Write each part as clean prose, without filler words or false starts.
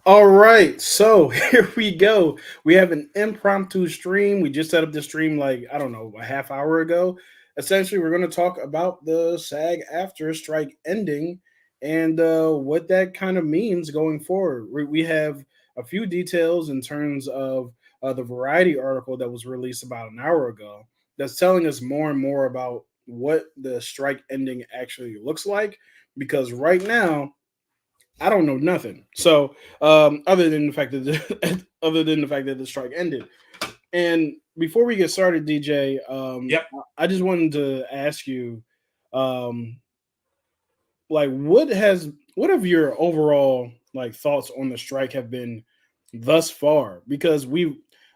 All right, so here we go. We have an impromptu stream. We just set up the stream like, I don't know, a half hour ago. Essentially, we're going to talk about the SAG after strike ending and what that kind of means going forward. We have a few details in terms of the Variety article that was released about an hour ago that's telling us more and more about what the strike ending actually looks like. Because right now, I don't know nothing. So other than the fact that other than the fact that the strike ended, and before we get started, DJ, Yep. I just wanted to ask you, um, like, what have your overall like thoughts on the strike have been thus far? Because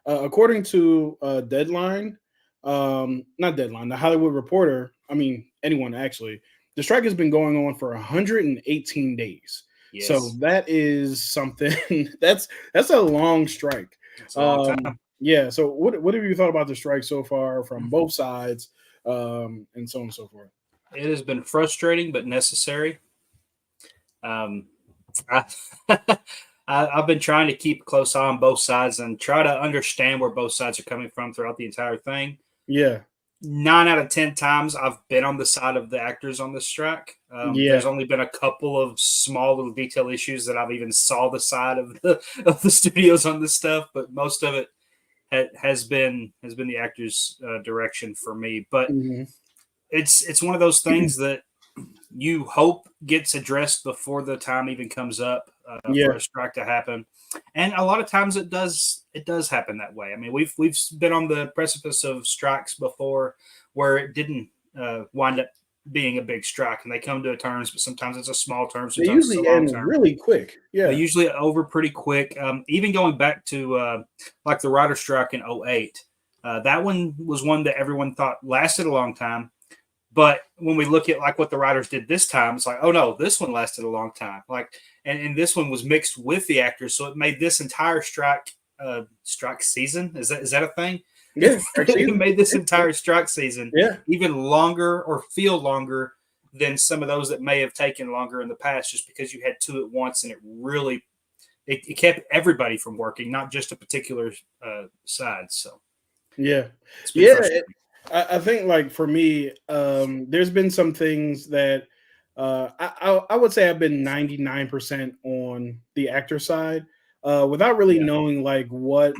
according to Deadline, not Deadline, the Hollywood Reporter. I mean, anyone actually. The strike has been going on for 118 days. So Yes. that is something that's a long strike. It's a long time. Yeah. So what have you thought about the strike so far from both sides, and so on and so forth? It has been frustrating but necessary. Um, I, I've been trying to keep a close eye on both sides and try to understand where both sides are coming from throughout the entire thing. Yeah. 9 out of 10 times, I've been on the side of the actors on this strike. Yeah. There's only been a couple of small little detail issues that I've even saw the side of the studios on this stuff, but most of it has been the actors' direction for me. But Hmm. it's one of those things that you hope gets addressed before the time even comes up for Yeah. a strike to happen, and a lot of times it does happen that way. I mean, we've been on the precipice of strikes before where it didn't wind up being a big strike, and they come to a terms, but sometimes it's a small term, They sometimes it's a usually long end term. really quick. Yeah. Usually over pretty quick. Even going back to like the writer strike in '08, that one was one that everyone thought lasted a long time. But when we look at like what the writers did this time, it's like, oh no, this one lasted a long time. Like, and this one was mixed with the actors, so it made this entire strike season. Is that a thing? Yeah. It Season. made this Yeah. entire strike season Yeah. even longer or feel longer than some of those that may have taken longer in the past, just because you had two at once, and it kept everybody from working, not just a particular side. So Yeah. it's been Yeah. frustrating. I think like for me, there's been some things that I would say I've been 99% on the actor side, without really Yeah. knowing like what.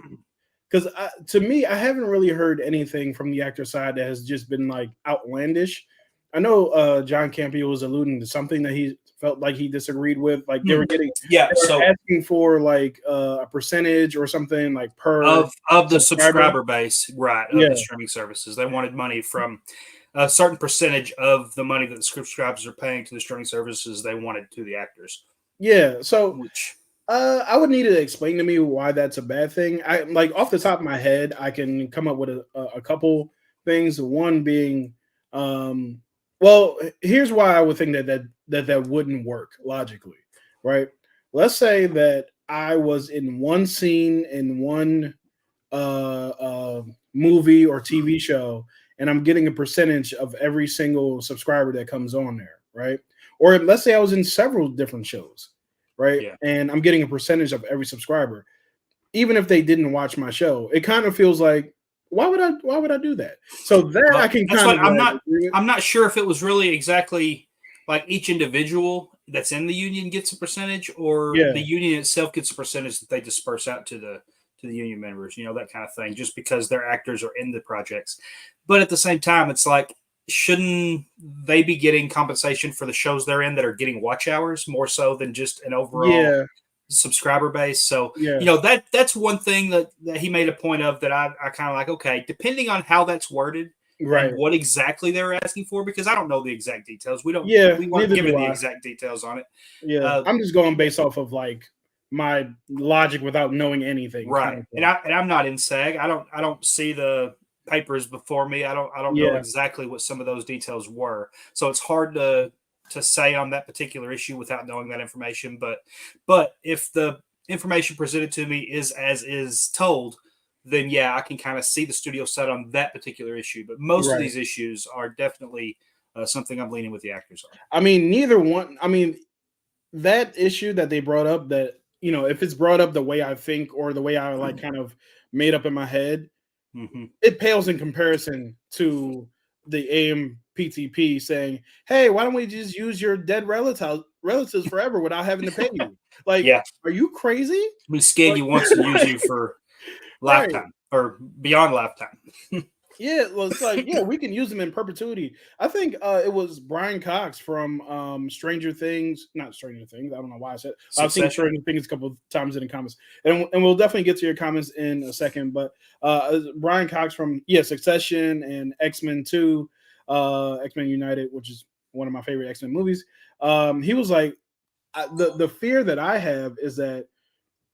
Because to me, I haven't really heard anything from the actor side that has just been like outlandish. I know John Campea was alluding to something that he felt like he disagreed with. Like Hmm. Yeah. they So were asking for like a percentage or something like per of the subscriber. subscriber base, right, of the Yeah, streaming services. They wanted money from a certain percentage of the money that the subscribers are paying to the streaming services. They wanted to the actors, yeah. So which I would need to explain to me why that's a bad thing. I like off the top of my head, I can come up with a couple things. One being, um, well, here's why I would think that wouldn't work logically, right? Let's say that I was in one scene in one movie or TV show, and I'm getting a percentage of every single subscriber that comes on there, right? Or let's say I was in several different shows, right? yeah. And I'm getting a percentage of every subscriber, even if they didn't watch my show. It kind of feels like why would I do that? So that I Well, can that's kind what of like agree with. I'm not sure if it was really exactly like each individual that's in the union gets a percentage, or the Yeah, union itself gets a percentage that they disperse out to the union members, that kind of thing, just because their actors are in the projects. But at the same time, it's like, shouldn't they be getting compensation for the shows they're in that are getting watch hours more so than just an overall yeah, subscriber base? So yeah, that's one thing that he made a point of, that I kind of like, okay, depending on how that's worded and right. what exactly they're asking for, because I don't know the exact details. Yeah, We weren't neither given do the I. exact details on it. Yeah, Uh, I'm just going based off of like my logic without knowing anything, kind right. of And thing. I'm not in SAG. I don't see the papers before me. I don't know Yeah, exactly what some of those details were. So it's hard to say on that particular issue without knowing that information. But if the information presented to me is as is told, then yeah, I can kind of see the studio side on that particular issue. But most of right. these issues are definitely something I'm leaning with the actors on. I mean, neither one. I mean, that issue that they brought up that if it's brought up the way I think or the way I like kind of made up in my head, Mm-hmm. it pales in comparison to the AMPTP saying, "Hey, why don't we just use your dead relatives forever without having to pay you?" Like, Yeah, are you crazy? we Like, Skaggy wants to use you for right? lifetime or beyond lifetime. Yeah, well, it's like, yeah, we can use them in perpetuity. I think it was Brian Cox from Stranger Things, not Stranger Things. I don't know why I said. I've seen Succession. Stranger Things a couple of times in the comments, and we'll definitely get to your comments in a second. But Brian Cox from Succession and X-Men 2, X-Men United, which is one of my favorite X-Men movies. He was like, the fear that I have is that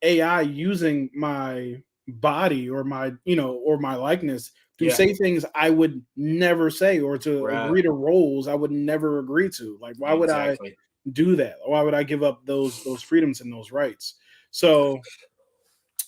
AI using my body or my or my likeness to Yeah, say things I would never say or to right. agree to roles I would never agree to. Like, why would I Exactly. do that? Why would I give up those freedoms and those rights? So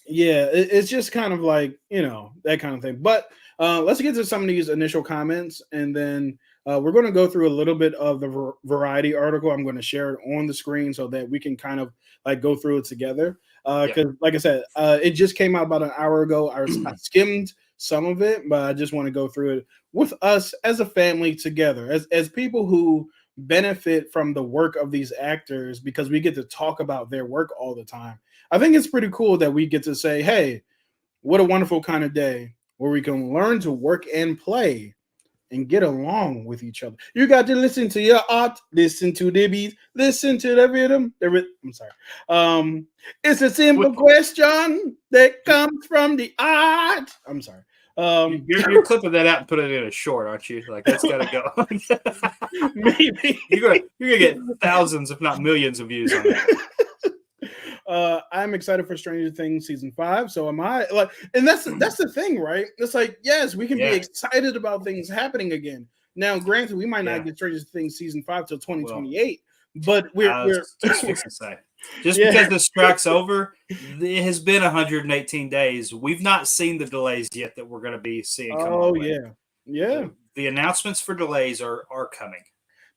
yeah, it's just kind of like that kind of thing. But let's get to some of these initial comments, and then we're going to go through a little bit of the Variety article. I'm going to share it on the screen so that we can kind of like go through it together. Yeah. Because, like I said, it just came out about an hour ago. I skimmed some of it, but I just want to go through it with us as a family together, as people who benefit from the work of these actors because we get to talk about their work all the time. I think it's pretty cool that we get to say, hey, what a wonderful kind of day where we can learn to work and play and get along with each other. You got to listen to your art, listen to the beat, listen to the rhythm. I'm sorry. It's a simple question that comes from the art. I'm sorry. You're clipping that out and put it in a short, aren't you? Like that's got to go. Maybe you're gonna get thousands, if not millions, of views on that. I'm excited for Stranger Things season 5. So am I. Like, and that's the thing, right? It's like, yes, we can be Yeah, excited about things happening again. Now, granted, we might not yeah. get Stranger Things season 5 till Well, 2028, but we're I was we're just fixing to say, just yeah. because the strike's over, it has been 118 days. We've not seen the delays yet that we're going to be seeing come our Oh way. yeah, yeah. The announcements for delays are coming.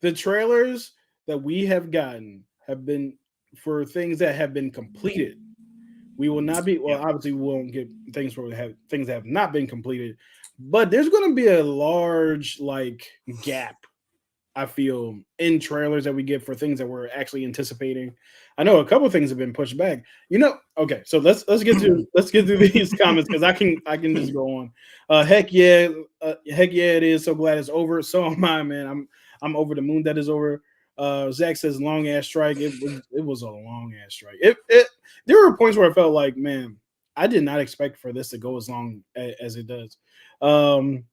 The trailers that we have gotten have been for things that have been completed. We will not be Yeah, obviously we won't get things that have not been completed, but there's going to be a large like gap. I feel in trailers that we get for things that we're actually anticipating. I know a couple of things have been pushed back. Okay, so let's get through these comments because I can just go on. Heck yeah, it is. So glad it's over. So am I, man. I'm over the moon that is over. Zach says long ass strike. It was a long ass strike. It there were points where I felt like, man, I did not expect for this to go as long as it does. Um,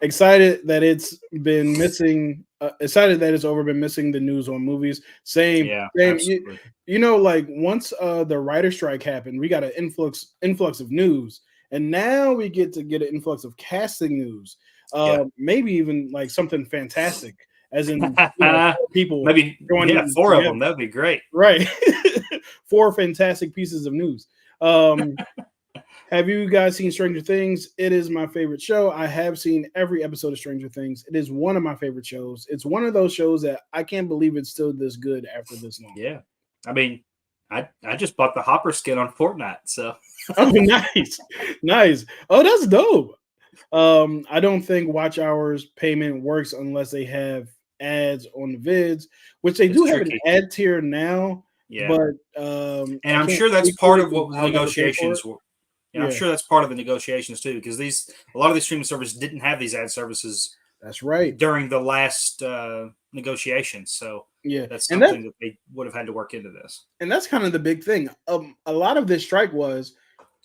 excited that it's been missing. Excited that it's over. Been missing the news on movies. Same, yeah, same. absolutely. Like once the writer strike happened, we got an influx of news, and now we get to get an influx of casting news. Yeah. Maybe even like something fantastic, as in people Maybe, yeah, joining four of together. them. That'd be great. Right. Four fantastic pieces of news. Um, have you guys seen Stranger Things? It is my favorite show. I have seen every episode of Stranger Things. It is one of my favorite shows. It's one of those shows that I can't believe it's still this good after this long. Yeah. I mean, I just bought the Hopper skin on Fortnite, so Oh, nice. Nice. Oh, that's dope. I don't think watch hours payment works unless they have ads on the vids, which they it's do have an tricky. ad tier now, Yeah. but And I I'm can't sure that's speak to part it of 'cause what the I'll never pay for it. negotiations were. Yeah, I'm Yeah, sure that's part of the negotiations too, because a lot of these streaming services didn't have these ad services that's right. during the last negotiations, so Yeah, that's and that something that they would have had to work into this. and that's kind of the big thing. A lot of this strike was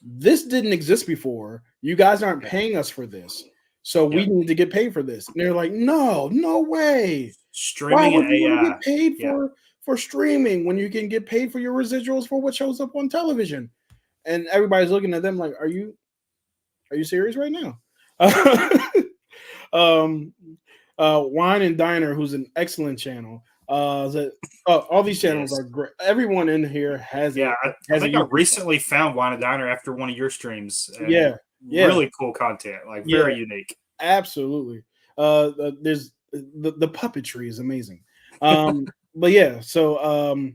this didn't exist before. You guys aren't Yeah, paying us for this, so we yeah. need to get paid for this. And they're like, no, no way. Why Streaming and would you want to AI. get paid Yeah, for streaming when you can get paid for your residuals for what shows up on television? And everybody's looking at them like, are you serious right now? um, Wine and Diner, who's an excellent channel. All these he channels is. are great. Everyone in here has Yeah, a I has a think I YouTube channel. recently found Wine and Diner after one of your streams, and Yeah, yeah, really cool content, like yeah, very unique. absolutely. There's the puppetry is amazing. But yeah, so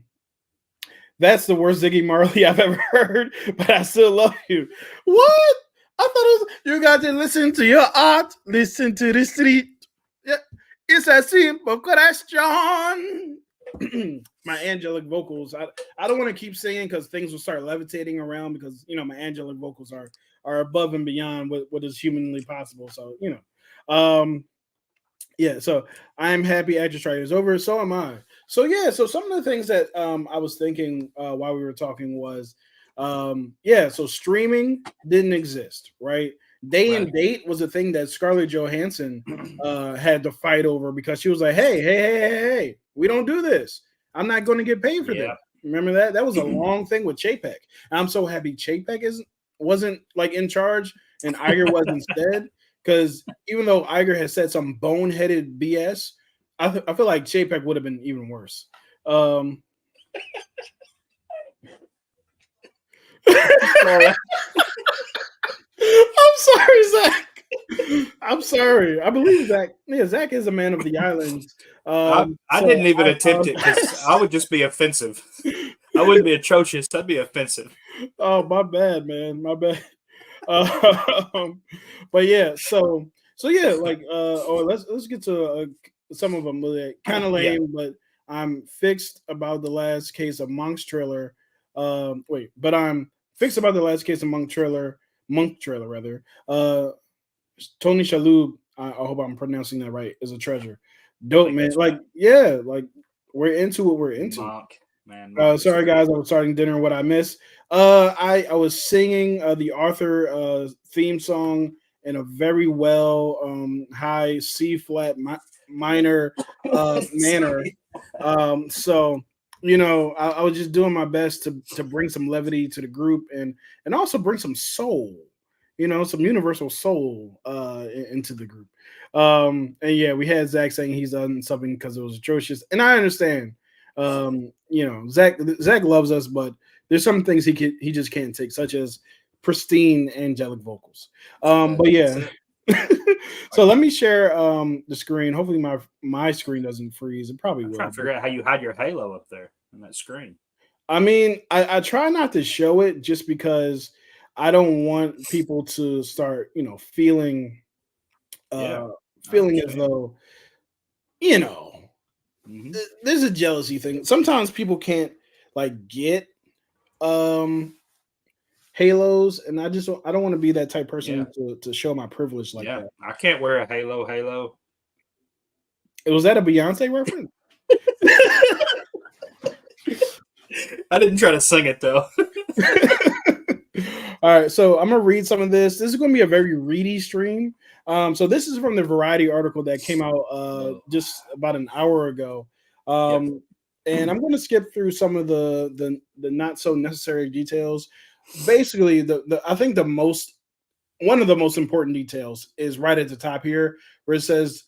That's the worst Ziggy Marley I've ever heard, but I still love you. What? I thought it was you got to listen to your art, listen to the street. Yeah, it's a simple question. My angelic vocals. I don't want to keep singing because things will start levitating around because my angelic vocals are above and beyond what is humanly possible. So yeah, so I'm happy Actor Strike is over. So am I. So yeah, so some of the things that I was thinking while we were talking was, yeah, so streaming didn't exist, right? Day and Right. date was a thing that Scarlett Johansson had to fight over because she was like, hey, we don't do this. I'm not going to get paid for this. Yeah. Remember that? That was a long thing with Chapek. I'm so happy Chapek wasn't like in charge and Iger was instead because even though Iger has said some boneheaded BS, I feel like Chapek would have been even worse. I'm sorry, Zach. I'm sorry. I believe Zach. Yeah, Zach is a man of the islands. I So didn't even I attempt it because apologize. I would just be offensive. I wouldn't be atrocious. I'd be offensive. Oh, my bad, man. My bad. Um, but yeah, so yeah, like or let's get to some of them. Kind of Yeah. lame, but I'm fixed about the last case of Monk's trailer. But I'm fixed about the last case of Monk trailer rather. Tony Shalhoub, I hope I'm pronouncing that right, is a treasure. I Dope think man. that's Like right. yeah, like we're into what we're into. Monk. Man, Monk is Sorry the guys, I was starting dinner. What I missed? I was singing the Arthur theme song in a very well high C flat minor manner. Sorry. So I was just doing my best to bring some levity to the group and also bring some soul, some universal soul into the group. And yeah, we had Zach saying he's done something because it was atrocious, and I understand. Zach loves us, but there's some things he just can't take, such as pristine angelic vocals. But That's yeah. it. So let me share the screen. Hopefully my screen doesn't freeze. It probably I'm will. trying to But figure out how you hide your halo up there on that screen. I mean, I try not to show it just because I don't want people to start, Yeah, uh I feeling as understand. though, you know, Hmm. there's a jealousy thing. Sometimes people can't like get um halos, and I don't want to be that type Yeah, person to show my privilege like yeah. that. I can't wear a halo. Was that a Beyonce reference? I didn't try to sing it though. All right, so I'm gonna read some of this. This is gonna be a very reedy stream. So this is from the Variety article that came out Whoa. just about an hour ago. Yep. Um, and I'm going to skip through some of the not so necessary details. Basically, the I think the most one of the most important details is right at the top here, where it says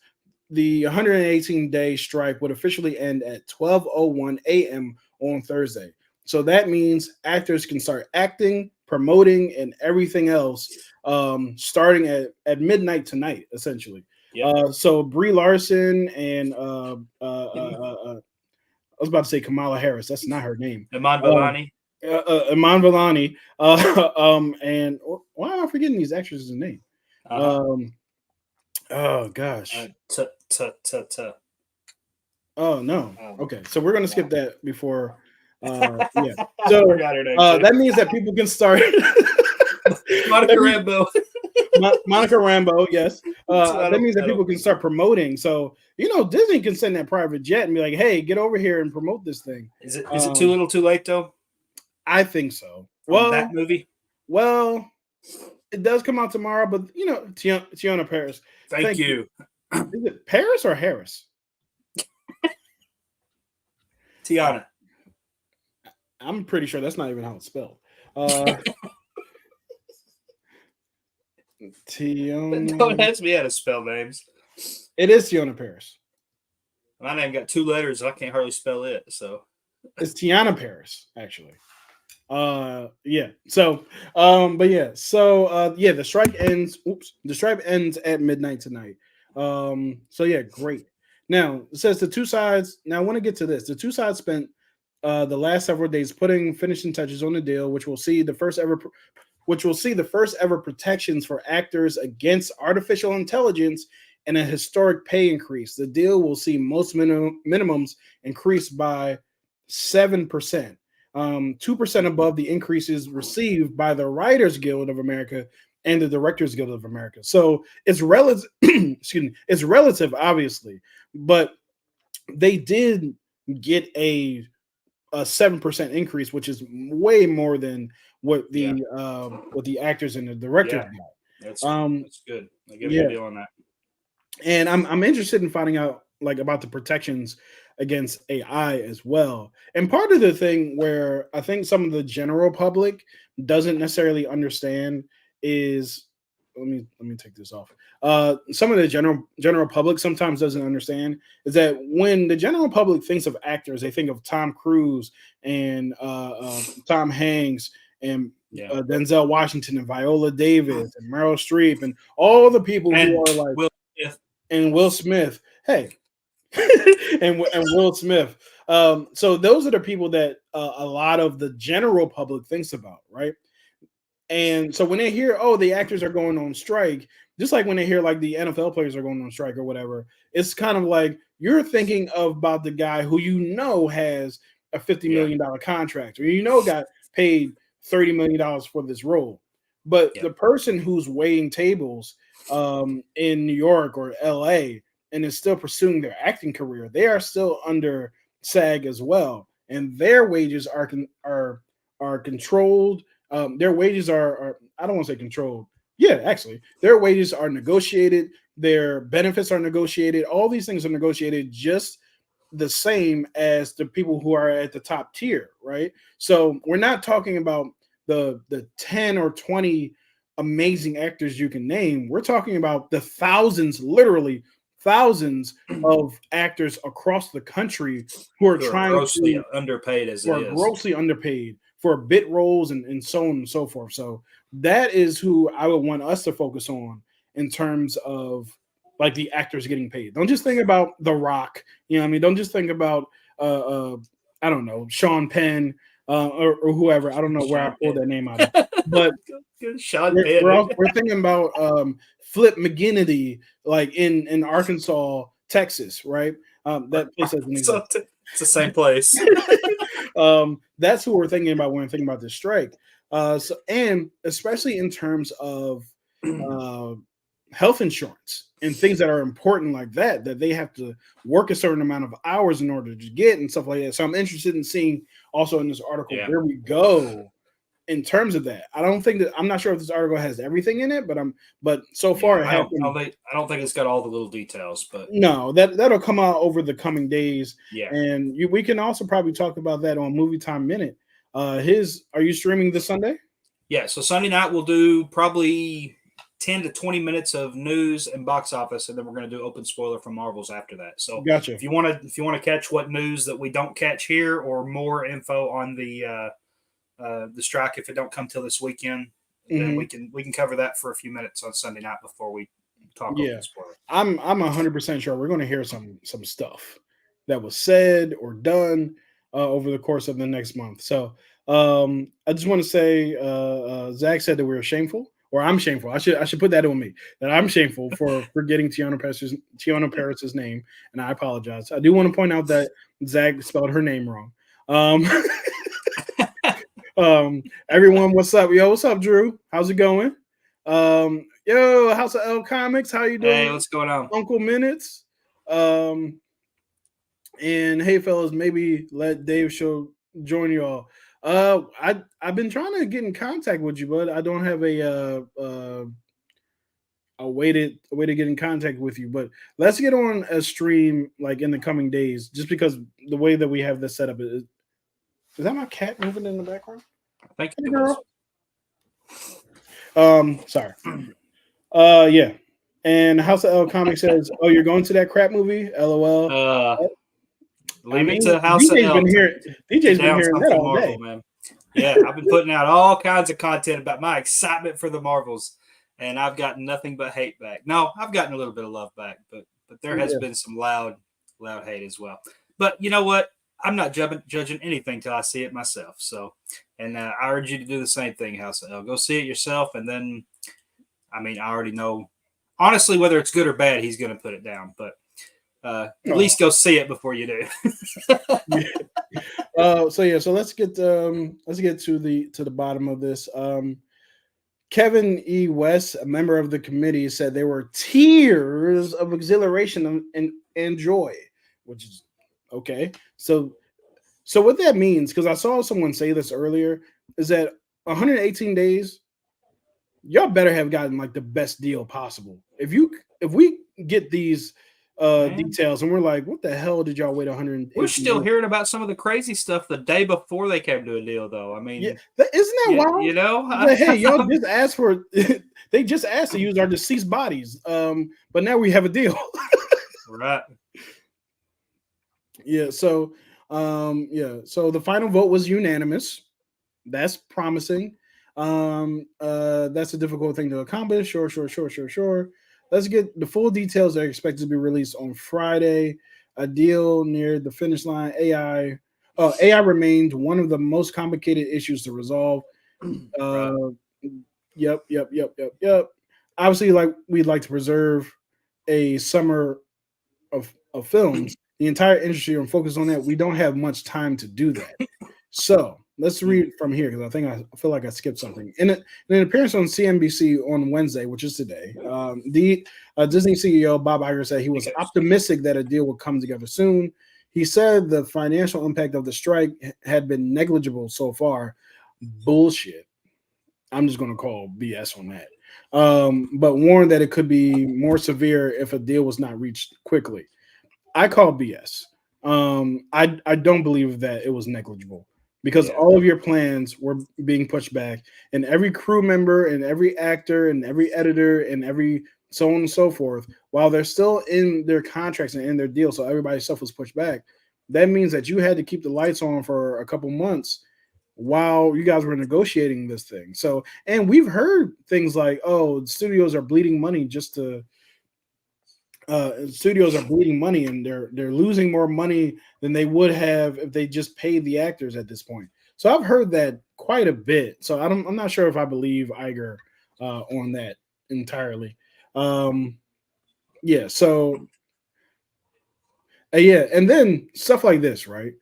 the 118-day strike would officially end at 12:01 a.m. on Thursday. So that means actors can start acting, promoting, and everything else starting at midnight tonight, essentially. Yep. So Brie Larson and I was about to say Kamala Harris. That's not her name. Iman Uh, Vellani. Iman Vellani, and why am I forgetting these actresses' name? Uh huh. Um, oh gosh. T t t t. Oh no. Um, Okay, so we're gonna no. skip that before. Yeah. I So forgot her name too. that means that people can start. Monica that means, Rambo. Monica Rambo, yes. I That don't. means that I people don't. can start promoting. So Disney can send that private jet and be like, "Hey, get over here and promote this thing." Is it too little, too late though I think so. on that movie? Well, it does come out tomorrow, but Tiana Paris. Thank Thank you. you, Is it Paris or Harris? Tiana. I'm pretty sure that's not even how it's spelled. Uh, Don't Tiana. ask me how to spell names. It is Tiana Paris. My name got two letters. I can't hardly spell it. So It's Tiana Paris, actually. Yeah. So, but yeah. So, yeah, the strike ends. Oops, the strike ends at midnight tonight. So yeah, great. Now it says the two sides. Now I want to get to this. The two sides spent the last several days, putting finishing touches on the deal, which will see the first ever protections for actors against artificial intelligence and a historic pay increase. The deal will see most minimums increase by 7%, 2% above the increases received by the Writers Guild of America and the Directors Guild of America. So it's relative. Excuse me. It's relative, obviously, but they did get a 7% increase, which is way more than Yeah. what the actors and the directors Yeah. got. That's good. I give you a Yeah, deal on that. and I'm interested in finding out like about the protections against AI as well. And part of the thing where I think some of the general public doesn't necessarily understand is let me take this off. Some of the general public sometimes doesn't understand is that when the general public thinks of actors, they think of Tom Cruise and Tom Hanks and Yeah. Denzel Washington and Viola Davis and Meryl Streep and all the people who And are like Will Smith. and Will Smith. Hey, and Will Smith. So those are the people that a lot of the general public thinks about, right? And so when they hear, oh, the actors are going on strike, just like when they hear like the NFL players are going on strike or whatever, it's kind of like you're thinking about the guy who has a $50 Yeah. million contract or got paid $30 million for this role. But Yeah. the person who's weighing tables in New York or LA and is still pursuing their acting career, they are still under SAG as well. And their wages are controlled. Their wages are I don't want to say controlled. Yeah, actually, their wages are negotiated. Their benefits are negotiated. All these things are negotiated just the same as the people who are at the top tier, right? So we're not talking about the 10 or 20 amazing actors you can name. We're talking about the thousands, literally thousands of actors across the country who are Who are trying grossly to underpaid as who it are is. grossly underpaid for bit roles and so on and so forth. So that is who I would want us to focus on in terms of like the actors getting paid. Don't just think about The Rock. You know what I mean? Don't just think about I don't know, Sean Penn or whoever. I don't know where I Sean pulled Penn. that name out of. But Good Sean we're Penn. we're thinking about Flip McGinnity, like in Arkansas, Texas, right? That place doesn't exist. It's the same place. That's who we're thinking about when we're thinking about this strike. And especially in terms of uh, health insurance and things that are important like that they have to work a certain amount of hours in order to get and stuff like that. So I'm interested in seeing also in this article Yeah. where we go in terms of that. I'm not sure if this article has everything in it, but so far it I has don't. some. I don't think it's got all the little details, but No, that'll come out over the coming days, yeah. and we can also probably talk about that on Movie Time Minute. Are you streaming this Sunday? Yeah. So Sunday night we'll do probably 10 to 20 minutes of news and box office, and then we're going to do open spoiler from Marvels after that. So Gotcha. if you want to catch what news that we don't catch here, or more info on the strike if it don't come till this weekend, then Hmm. we can cover that for a few minutes on Sunday night before we talk Yeah, open spoiler. I'm 100% sure we're going to hear some stuff that was said or done over the course of the next month. So I just want to say, Zach said that we were shameful, or I'm shameful. I should put that on me that I'm shameful for forgetting Tiana Paris's name, and I apologize. I do want to point out that Zach spelled her name wrong. Um, Everyone, what's up? Yo, what's up, Drew? How's it going? Yo, House of L Comics, how you Hey, doing? what's going on? Uncle Minutes. Um, and hey fellas, maybe let Dave show join y'all. I've been trying to get in contact with you, but I don't have a way to get in contact with you. But let's get on a stream like in the coming days, just because the way that we have this set up is that my cat moving in the background? I think Hey it was. girl. Sorry. Yeah. And House of L Comic says, "Oh, you're going to that crap movie?" LOL. Uh, I leave it mean, to House of L DJ's to been down hearing that something all Marvel, day. man. Yeah, I've been putting out all kinds of content about my excitement for the Marvels, and I've gotten nothing but hate back. No, I've gotten a little bit of love back, but there has Yeah. been some loud hate as well. But you know what? I'm not judging anything till I see it myself. So, and I urge you to do the same thing, House. Go see it yourself, and then, I mean, I already know, honestly, whether it's good or bad, he's going to put it down. But at Oh, least go see it before you do. yeah. So let's get to the bottom of this. Kevin E. West, a member of the committee, said there were tears of exhilaration and joy, which is okay. So what that means, because I saw someone say this earlier, is that 118 days, y'all better have gotten like the best deal possible. If we get these Man, details and we're like, what the hell did y'all wait we're 118 still days? hearing about some of the crazy stuff the day before they came to a deal, though. I Yeah, mean, isn't that you wild? know, It's like, hey, y'all just asked for they just asked to use our deceased bodies. But now we have a deal. right. Yeah, so the final vote was unanimous. That's promising. That's a difficult thing to accomplish. Sure. Let's get the full details are expected to be released on Friday. A deal near the finish line. AI remained one of the most complicated issues to resolve. Right. Uh, yep. Obviously, like we'd like to preserve a summer of films, the entire industry and focus on that. We don't have much time to do that. So let's read from here because I feel like I skipped something. In an appearance on CNBC on Wednesday, which is today, the Disney CEO Bob Iger said he was optimistic that a deal would come together soon. He said the financial impact of the strike had been negligible so far. Bullshit. I'm just going to call BS on that. But warned that it could be more severe if a deal was not reached quickly. I call BS. I don't believe that it was negligible because Yeah. all of your plans were being pushed back, and every crew member, and every actor, and every editor, and every so on and so forth, while they're still in their contracts and in their deal, so everybody's stuff was pushed back. That means that you had to keep the lights on for a couple months while you guys were negotiating this thing. So, and we've heard things like, "Oh, studios are bleeding money just to studios are bleeding money and they're losing more money than they would have if they just paid the actors at this point." So I've heard that quite a bit. So I'm not sure if I believe Iger on that entirely. Um, yeah. Yeah, and then stuff like this, right?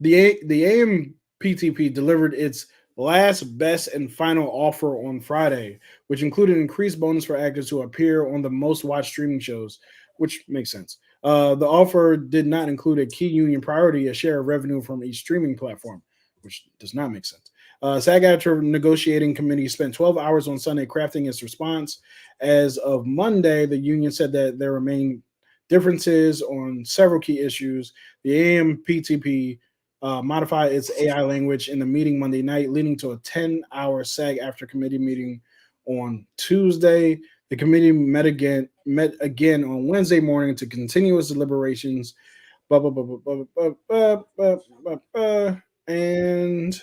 The AMPTP delivered its last, best, and final offer on Friday, which included increased bonus for actors who appear on the most watched streaming shows, which makes sense. The offer did not include a key union priority, a share of revenue from each streaming platform, which does not make sense. SAG-Aftra negotiating committee spent 12 hours on Sunday crafting its response. As of Monday, the union said that there remain differences on several key issues. The AMPTP modified its AI language in the meeting Monday night, leading to a 10-hour SAG-Aftra committee meeting on Tuesday. The committee met again on Wednesday morning to continue its deliberations. And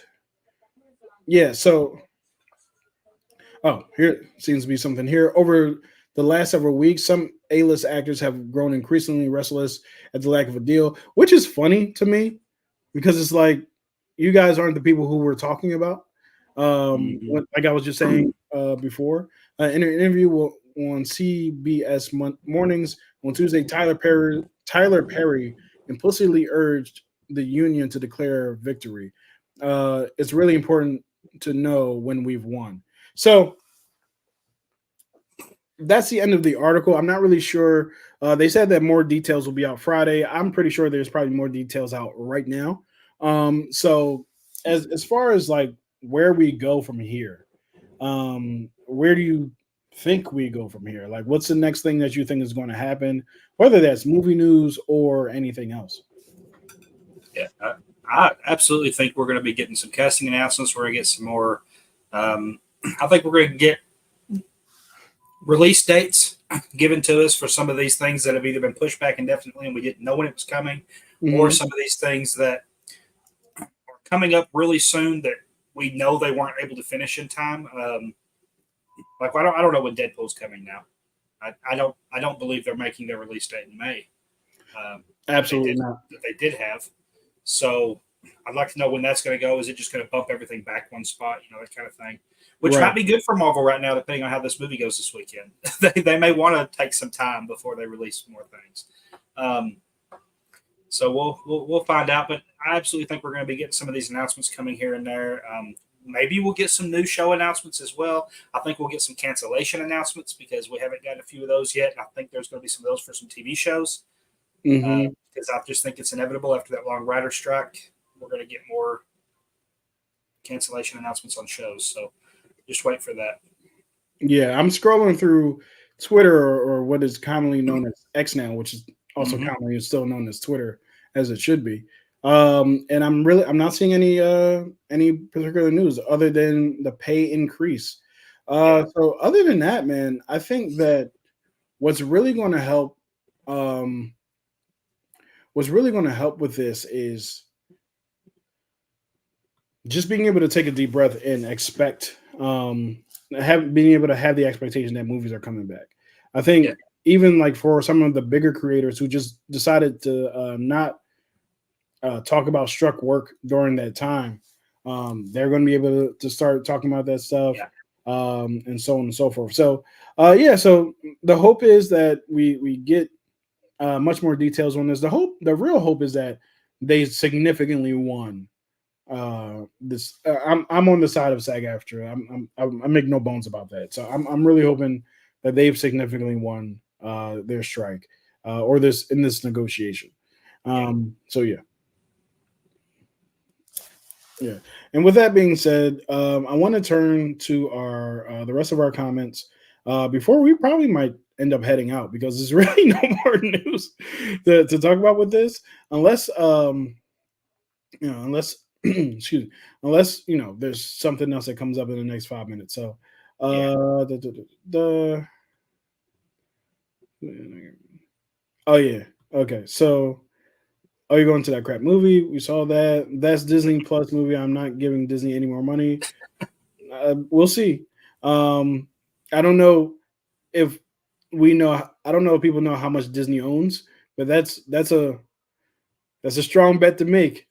yeah, so here seems to be something here. Over the last several weeks, some A-list actors have grown increasingly restless at the lack of a deal, which is funny to me because it's like you guys aren't the people who we're talking about. Mhm. Like I was just saying before, in an interview on CBS mornings on Tuesday, Tyler Perry implicitly urged the union to declare victory. It's really important to know when we've won. So that's the end of the article. I'm not really sure. They said that more details will be out Friday. I'm pretty sure there's probably more details out right now. So as far as like where we go from here, where do you think we go from here? Like, what's the next thing that you think is going to happen, whether that's movie news or anything else? Yeah. I absolutely think we're going to be getting some casting announcements. We're going to get some more. Um, I think we're going to get release dates given to us for some of these things that have either been pushed back indefinitely and we didn't know when it was coming, or Hmm. some of these things that are coming up really soon that we know they weren't able to finish in time. Like I don't know when Deadpool's coming now. I don't believe they're making their release date in May. Absolutely not. That they did have. So I'd like to know when that's going to go. Is it just going to bump everything back one spot? That kind of thing, which Right. might be good for Marvel right now, depending on how this movie goes this weekend. They may want to take some time before they release more things. Um, so we'll find out. But I absolutely think we're going to be getting some of these announcements coming here and there. Maybe we'll get some new show announcements as well. I think we'll get some cancellation announcements because we haven't gotten a few of those yet. And I think there's going to be some of those for some TV shows Mm-hmm. because I just think it's inevitable after that long writer strike. We're going to get more cancellation announcements on shows. So just wait for that. Yeah, I'm scrolling through Twitter, or what is commonly known as X now, which is also Mm-hmm. commonly still known as Twitter, as it should be. And I'm not seeing any particular news other than the pay increase. Yeah. So other than that, man, I think that what's really going to help, um, what's really going to help with this is just being able to take a deep breath and expect, have being able to have the expectation that movies are coming back. I Yeah. think even like for some of the bigger creators who just decided to not talk about struck work during that time, they're going to be able to start talking about that stuff, Yeah. and so on and so forth. So yeah, so the hope is that we get much more details on this. The real hope is that they significantly won this. I'm on the side of Sag-Aftra. I make no bones about that. So I'm really hoping that they've significantly won their strike, or this negotiation. Yeah. So yeah. Yeah. And with that being said, I want to turn to our the rest of our comments before we probably might end up heading out, because there's really no more news to talk about with this, unless unless excuse me, unless there's something else that comes up in the next 5 minutes. So Yeah. oh yeah, okay. So oh, you're going to that crap movie? We saw that. That's Disney Plus movie. I'm not giving Disney any more money. We'll see. Um, I don't know if we know. I don't know if people know how much Disney owns, but that's a strong bet to make.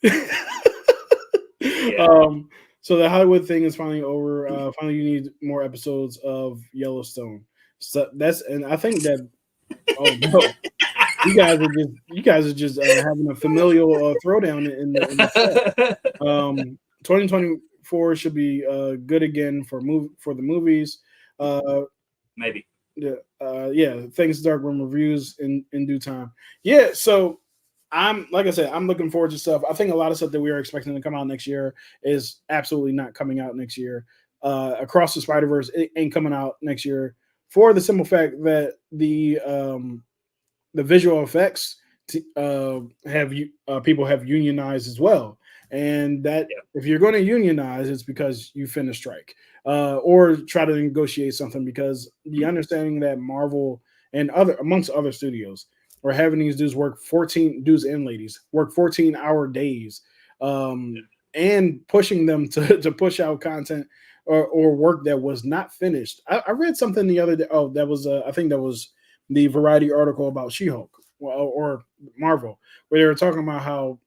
Yeah. um, so the Hollywood thing is finally over. Finally, you need more episodes of Yellowstone. So and I think that. Oh no, you guys are just having a familial throwdown in the chat. 2024 should be good again for the movies. Uh, Maybe. yeah, yeah. Thanks, Dark Room reviews in due time. Yeah, so I'm like I said, I'm looking forward to stuff. I think a lot of stuff that we are expecting to come out next year is absolutely not coming out next year. Across the Spider Verse ain't coming out next year for the simple fact that the visual effects have people have unionized as well, and that Yeah. if you're going to unionize, it's because you finished strike, or try to negotiate something, because the understanding that Marvel and other amongst other studios are having these dudes and ladies work 14-hour days, and pushing them to push out content or work that was not finished. I read something the other day. Oh, that was I think that was the Variety article about She-Hulk, or Marvel, where they were talking about how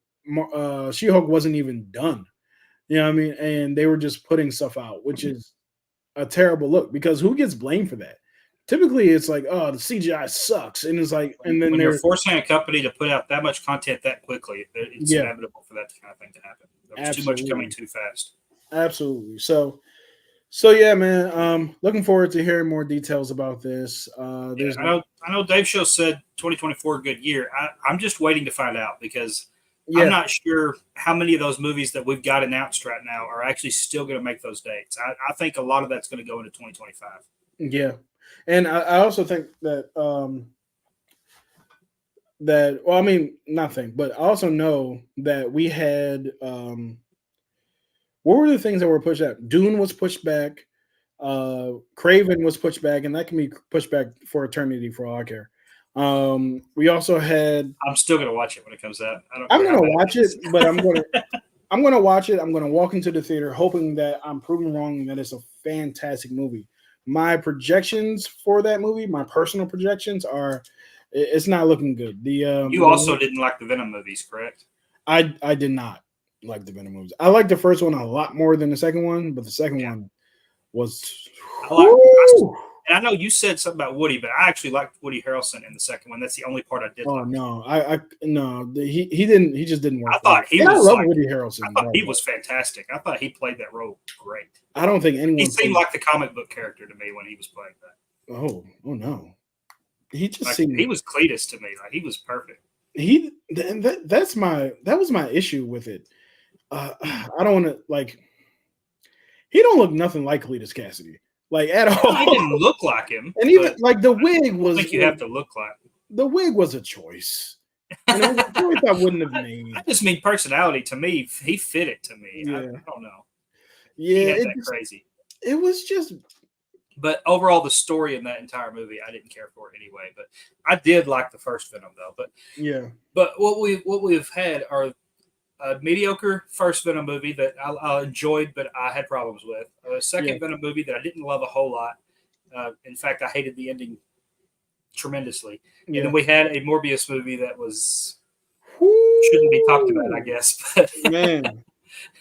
She-Hulk wasn't even done. You know what I mean? And they were just putting stuff out, which is a terrible look, because who gets blamed for that? Typically, it's like, oh, the CGI sucks, and it's like, and then When you're they're forcing a company to put out that much content that quickly, it's yeah, inevitable for that kind of thing to happen. There was too much coming absolutely, too fast. absolutely. So yeah, man. Looking forward to hearing more details about this. Yeah, There's I know. Dave Show said 2024 a good year. I'm just waiting to find out because I'm yeah, not sure how many of those movies that we've got announced right now are actually still going to make those dates. I think a lot of that's going to go into 2025. yeah, and I also think that well, I mean, nothing, but I also know that we had what were the things that were pushed out? Dune was pushed back. Craven was pushed back, and that can be pushed back for eternity for all I care. We also had. I'm still going to watch it when it comes out. I don't I'm care how gonna bad watch it it, is. but I'm gonna watch it. I'm gonna walk into the theater hoping that I'm proven wrong and that it's a fantastic movie. My projections for that movie, my personal projections are, it's not looking good. You also didn't like the Venom movies, correct? I did not like the Venom movies. I liked the first one a lot more than the second one, but the second Yeah, one was. I like. Whoo! And I know you said something about Woody, but I actually liked Woody Harrelson in the second one. That's the only part I did Oh like. no, I no, he didn't. He just didn't work I for me. thought he And I was love like, Woody I Harrelson, thought by the he way. was fantastic. I thought he played that role great. I don't think He anyone seemed played. like the comic book character to me when he was playing that. Oh no, he just Like he seemed was Cletus to me. Like he was perfect. that was my issue with it. Hmm. I don't want to like. He don't look nothing like Cletus Cassidy, like at No, he all. didn't look like him, And but even like the I wig don't was think you have to look like him. the wig was a choice, and it was a choice I wouldn't have I made. just mean personality. To me, he fit it to me. I Yeah, don't know. He yeah. had that crazy. It was just But overall, the story in that entire movie, I didn't care for it anyway. But I did like the first Venom though. yeah, But what we've had are a mediocre first Venom movie that I enjoyed, but I had problems with. A yeah, second Venom movie that I didn't love a whole lot. In fact, I hated the ending tremendously. And then yeah. we had a Morbius movie that was shouldn't be talked about, I Whoo, guess. man.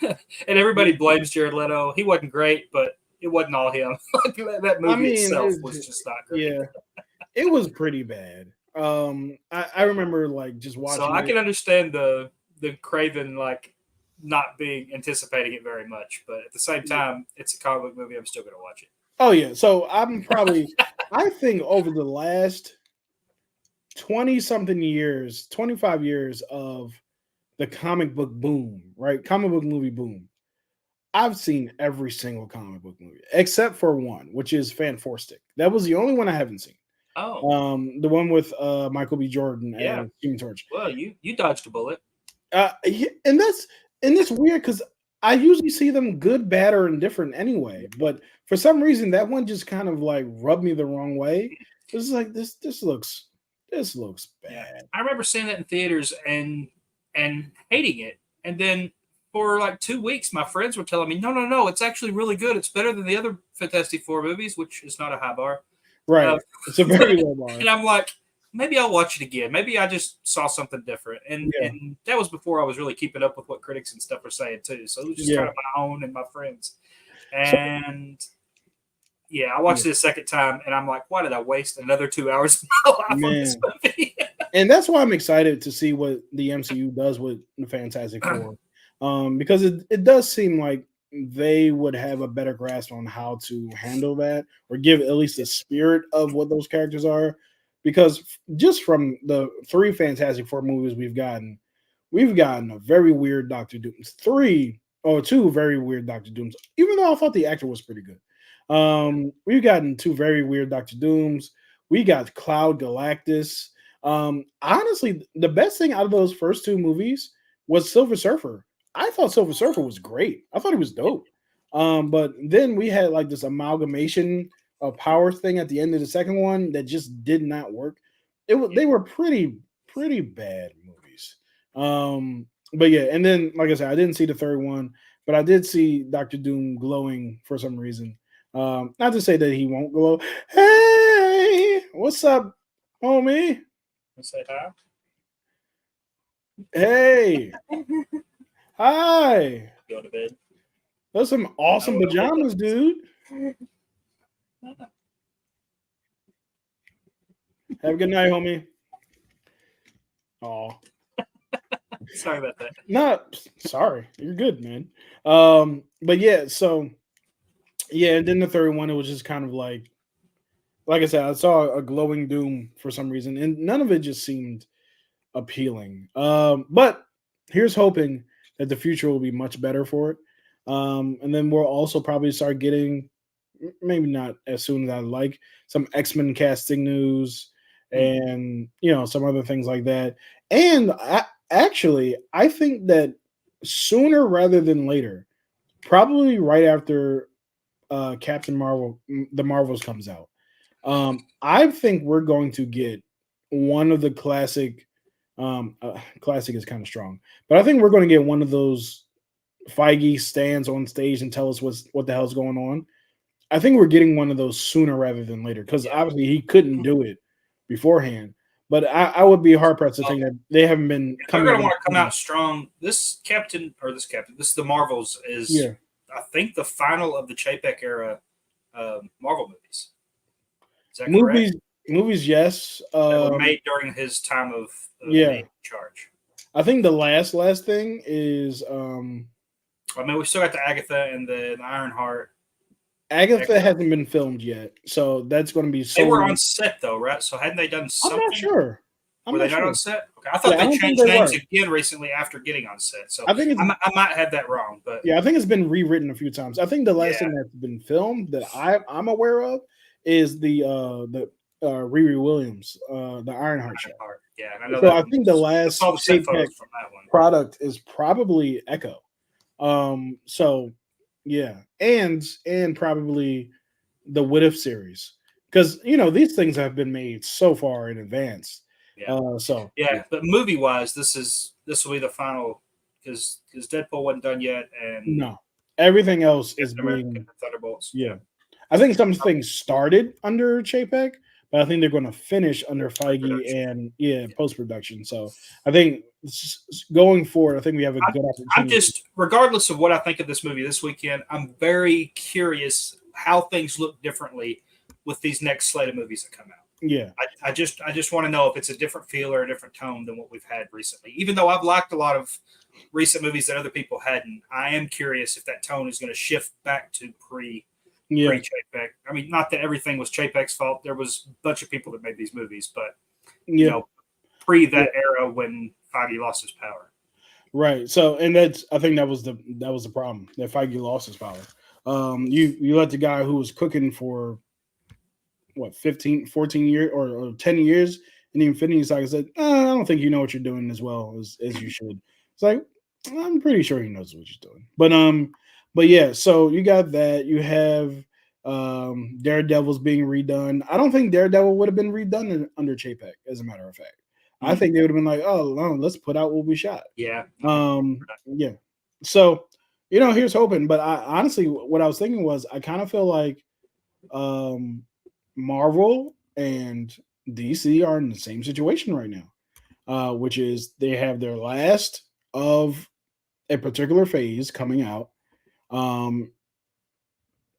And everybody blames Jared Leto. He wasn't great, but it wasn't all him. That I movie mean, itself was just not great. yeah, it was pretty bad. I remember like just So watching I it. can understand the Craven like not being anticipating it very much, but at the same time, it's a comic book movie. I'm still going to watch it. Oh yeah, so I think over the last 20 something years, 25 years of the comic book boom, right? Comic book movie boom. I've seen every single comic book movie except for one, which is Fan Four Stick. That was the only one I haven't seen. Oh, The one with Michael B. Jordan yeah. as Human Torch. Well, you dodged a bullet. And that's weird because I usually see them good, bad, or indifferent anyway. But for some reason, that one just kind of like rubbed me the wrong way. It's like this looks Yeah, bad. I remember seeing that in theaters and hating it, and then for like 2 weeks, my friends were telling me, no, no, no, it's actually really good. It's better than the other Fantastic Four movies, which is not a high bar. Uh, Right. It's a very low bar. and I'm like, maybe I'll watch it again. Maybe I just saw something different. And Yeah. and that was before I was really keeping up with what critics and stuff were saying too. So it was just Yeah. kind of my own and my friends. So And yeah, I yeah, watched it a second time, and I'm like, why did I waste another 2 hours of my life on this man. movie? And that's why I'm excited to see what the MCU does with the Fantastic Four. Because it does seem like they would have a better grasp on how to handle that or give at least the spirit of what those characters are. Because just from the three Fantastic Four movies we've gotten a very weird Doctor Doom. Two very weird Doctor Dooms, even though I thought the actor was pretty good. We've gotten two very weird Doctor Dooms. We got Cloud Galactus. Honestly, the best thing out of those first two movies was Silver Surfer. I thought Silver Surfer was great. I thought he was dope. But then we had like this amalgamation of power thing at the end of the second one that just did not work. They were pretty bad movies. But yeah, and then like I said, I didn't see the third one, but I did see Doctor Doom glowing for some reason. Not to say that he won't glow. Hey, what's up, homie? Say hi. Hey, hi. Go to bed. Those some I awesome will hit pajamas, dude. Have a good night, homie. Oh, Sorry about that. no, sorry. You're good, man. But yeah, so yeah, and then the third one, it was just kind of like I said, I saw a glowing doom for some reason, and none of it just seemed appealing. But here's hoping that the future will be much better for it. And then we'll also probably start getting, maybe not as soon as I'd like, some X-Men casting news Hmm. and some other things like that. And I think that sooner rather than later, probably right after Captain Marvel, the Marvels comes out. I think we're going to get one of the classic. Classic is kind of strong, but I think we're going to get one of those Feige stands on stage and tell us what the hell's going on. I think we're getting one of those sooner rather than later because Yeah. obviously he couldn't do it beforehand. But I would be hard pressed to Well, think that they haven't been if they're coming going up to with want to come out strong, this the Marvels is, yeah I think, the final of the Chapek era Marvel movies. Is that correct? movies. Movies, yes. That were made during his time of being Yeah, in charge. I think the last thing is I mean, we still got the Agatha and the Ironheart. Agatha hasn't been filmed yet, so that's going to be They were solely. on set though, right? So hadn't they done I'm not something? sure. I'm Were they not not on sure. set? Okay, I thought Yeah, I they don't think changed they names were. again recently after getting on set. So I think it's I might have that wrong, but yeah, I think it's been rewritten a few times. I think the last yeah, thing that's been filmed that I'm aware of is the Riri Williams, the Ironheart show. Ironheart. Yeah, and I know So that I one think the was. I last saw the set Chapek photos from that one. product is probably Echo. So yeah, and probably the What If series because these things have been made so far in advance. Yeah, So yeah, yeah, but movie wise, this will be the final because Deadpool wasn't done yet, and no, everything else is Captain America and being Thunderbolts. Yeah, yeah. I think some things started under Chapek, but I think they're going to finish under Feige production. and post production. So I think going forward, I think we have a I'm, good I'm opportunity. just, regardless of what I think of this movie this weekend, I'm very curious how things look differently with these next slate of movies that come out. Yeah, I just want to know if it's a different feel or a different tone than what we've had recently. Even though I've liked a lot of recent movies that other people hadn't, I am curious if that tone is going to shift back to yeah, pre Chapek. I mean, not that everything was Chapek's fault. There was a bunch of people that made these movies, but you yeah, know, pre yeah. that era when Feige lost his power. Right. So, and that's I think that was the problem that Feige lost his power. You let the guy who was cooking for what 15, 14 years or 10 years and even Infinity Saga said, I don't think you know what you're doing as well as you should. It's like I'm pretty sure he knows what he's doing. But yeah, so you got that. You have Daredevil's being redone. I don't think Daredevil would have been redone under Chapek, as a matter of fact. I Mm, think they would have been like, oh no, let's put out what we shot. yeah, I remember that. Yeah. So, here's hoping. But I honestly what I was thinking was I kind of feel like um Marvel and DC are in the same situation right now, which is they have their last of a particular phase coming out. Um,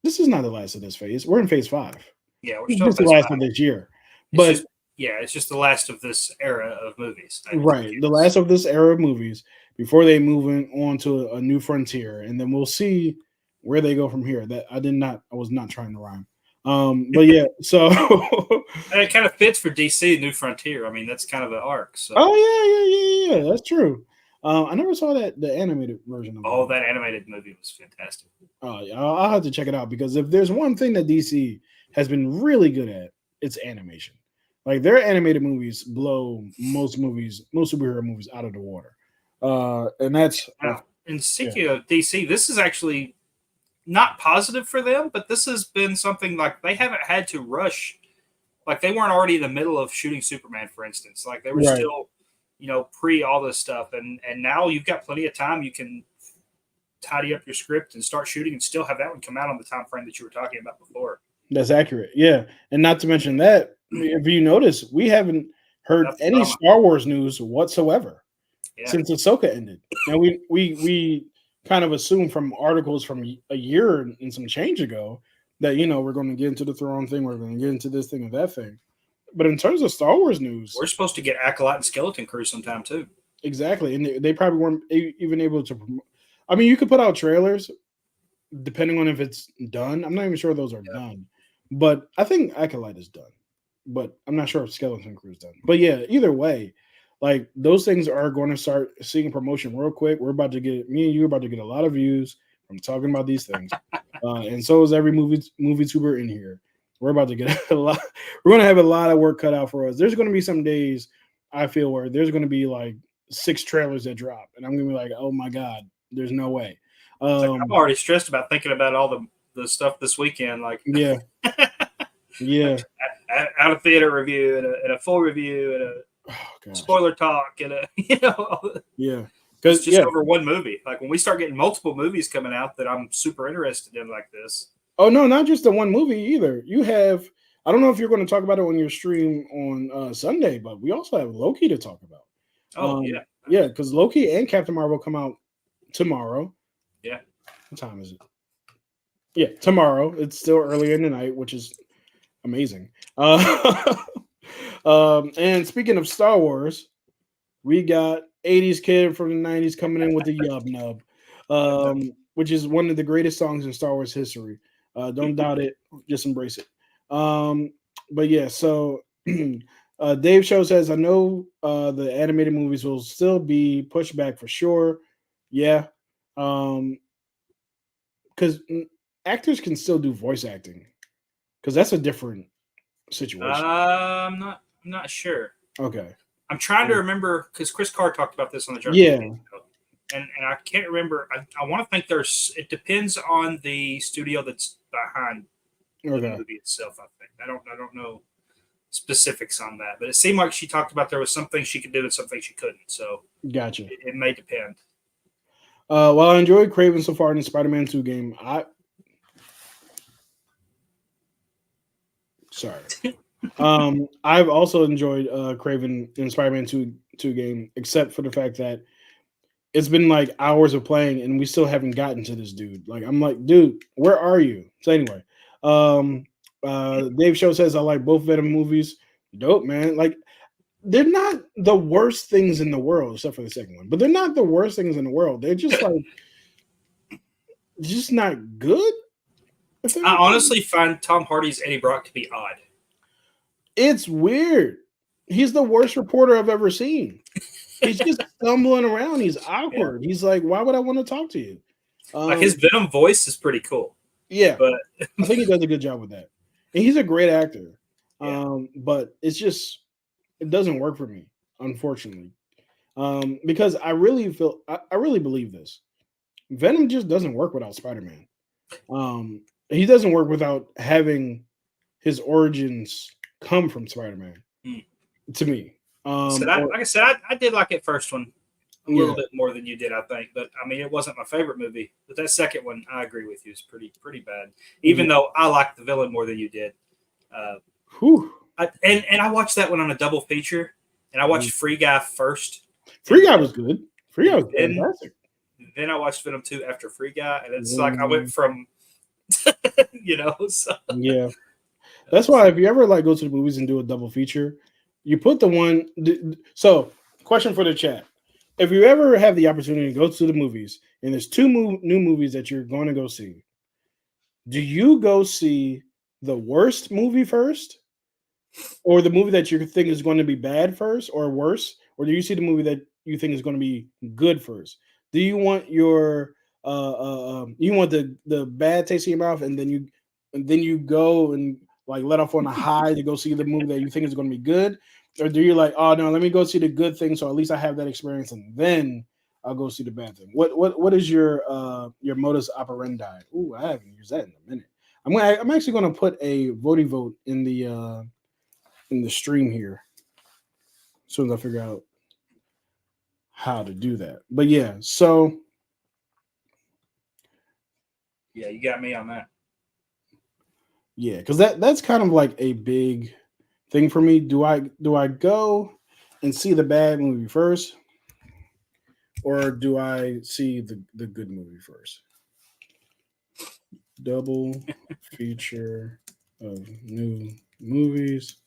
this is not the last of this phase. We're in phase five. Yeah, we're It's still in just the phase last five. of this year. It's But just it's just the last of this era of movies. right, the last of this era of movies before they move on to a new frontier, and then we'll see where they go from here. That I was not trying to rhyme. But yeah, so And it kind of fits for DC New Frontier. I mean, that's kind of the arc. So, oh yeah, that's true. I never saw the animated version of oh, it. that animated movie was fantastic. Yeah, I'll have to check it out because if there's one thing that DC has been really good at, it's animation. Like their animated movies blow most superhero movies out of the water. And that's Now, in yeah, speaking of DC, this is actually not positive for them, but this has been something like they haven't had to rush. Like they weren't already in the middle of shooting Superman, for instance. Like they were right. still, pre all this stuff, and now you've got plenty of time. You can tidy up your script and start shooting, and still have that one come out on the time frame that you were talking about before. That's accurate. Yeah, and not to mention that if you notice, we haven't heard Enough any drama. Star Wars news whatsoever Yeah. since Ahsoka ended. Now we kind of assume from articles from a year and some change ago that we're going to get into the throne thing, we're going to get into this thing or that thing. But in terms of Star Wars news, We're supposed to get Acolyte and Skeleton Crew sometime too. exactly, and they probably weren't even able to. I mean, you could put out trailers depending on if it's done. I'm not even sure those are done, but I think Acolyte is done. But I'm not sure if Skeleton Crew is done. But yeah, either way, like those things are going to start seeing promotion real quick. We're about to get me and you are about to get a lot of views from talking about these things, and so is every movie tuber in here. We're about to get a lot. We're going to have a lot of work cut out for us. There's going to be some days I feel where there's going to be like 6 trailers that drop, and I'm going to be like, oh my god, there's no way. Like, I'm already stressed about thinking about all the stuff this weekend. Like, Yeah, yeah. out of theater review and a full review and a spoiler talk and yeah. It's just over one movie. Like when we start getting multiple movies coming out that I'm super interested in, like this. Oh no, not just the one movie either. You have, I don't know if you're going to talk about it on your stream on Sunday, but we also have Loki to talk about. Oh yeah, Yeah, because Loki and Captain Marvel come out tomorrow. yeah. What time is it? Yeah, tomorrow. It's still early in the night, which is amazing. And speaking of Star Wars, we got 80s kid from the 90s coming in with the Yub Nub, which is one of the greatest songs in Star Wars history. Don't doubt it, just embrace it. But yeah, so Dave Show says, I know the animated movies will still be pushed back for sure. Yeah. Because actors can still do voice acting, because that's a different situation. I'm not sure. Okay. I'm trying to remember because Chris Carr talked about this on the Junkie Yeah. show, and I can't remember. I want to think there's. It depends on the studio that's behind the Okay. movie itself. I think I don't know specifics on that, but it seemed like she talked about there was something she could do and something she couldn't. So Gotcha. it may depend. While I enjoyed Craven so far in the Spider-Man 2 game, I've also enjoyed Craven in Spider-Man 2 game, except for the fact that it's been like hours of playing and we still haven't gotten to this dude. Like, I'm like, dude, where are you? So anyway, Dave Show says I like both Venom movies. Dope, man. Like, they're not the worst things in the world, except for the second one. But they're not the worst things in the world. They're just like just not good. I honestly find Tom Hardy's Eddie Brock to be odd. It's weird. He's the worst reporter I've ever seen. He's just stumbling around. He's awkward. Yeah. He's like, why would I want to talk to you? Like his Venom voice is pretty cool. Yeah, but I think he does a good job with that. And he's a great actor. Yeah. But it's just, it doesn't work for me, unfortunately. Because I really feel, I really believe this. Venom just doesn't work without Spider-Man. He doesn't work without having his origins come from Spider-Man. To me. So like I said, I did like that first one a little bit more than you did, I think. But I mean, it wasn't my favorite movie. But that second one, I agree with you, is pretty bad. Even though I liked the villain more than you did. And I watched that one on a double feature, and I watched Free Guy first. Free Guy was good. Free Guy was fantastic. Then I watched Venom 2 after Free Guy, and it's like I went from, So. Yeah. That's why if you ever like go to the movies and do a double feature, you put the one. So, question for the chat: if you ever have the opportunity to go to the movies and there's two new movies that you're going to go see, do you go see the worst movie first, or the movie that you think is going to be bad first, or worse, or do you see the movie that you think is going to be good first? Do you want your you want the bad taste in your mouth, and then you go and like let off on a high to go see the movie that you think is going to be good? Or do you like, oh no, let me go see the good thing so at least I have that experience and then I'll go see the bad thing? What is your modus operandi? Ooh, I haven't used that in a minute. I'm actually gonna put a vote in the stream here as soon as I figure out how to do that. But yeah, so yeah, you got me on that. Yeah, because that's kind of like a big thing for me. Do I go and see the bad movie first, or do I see the good movie first? Double feature of new movies.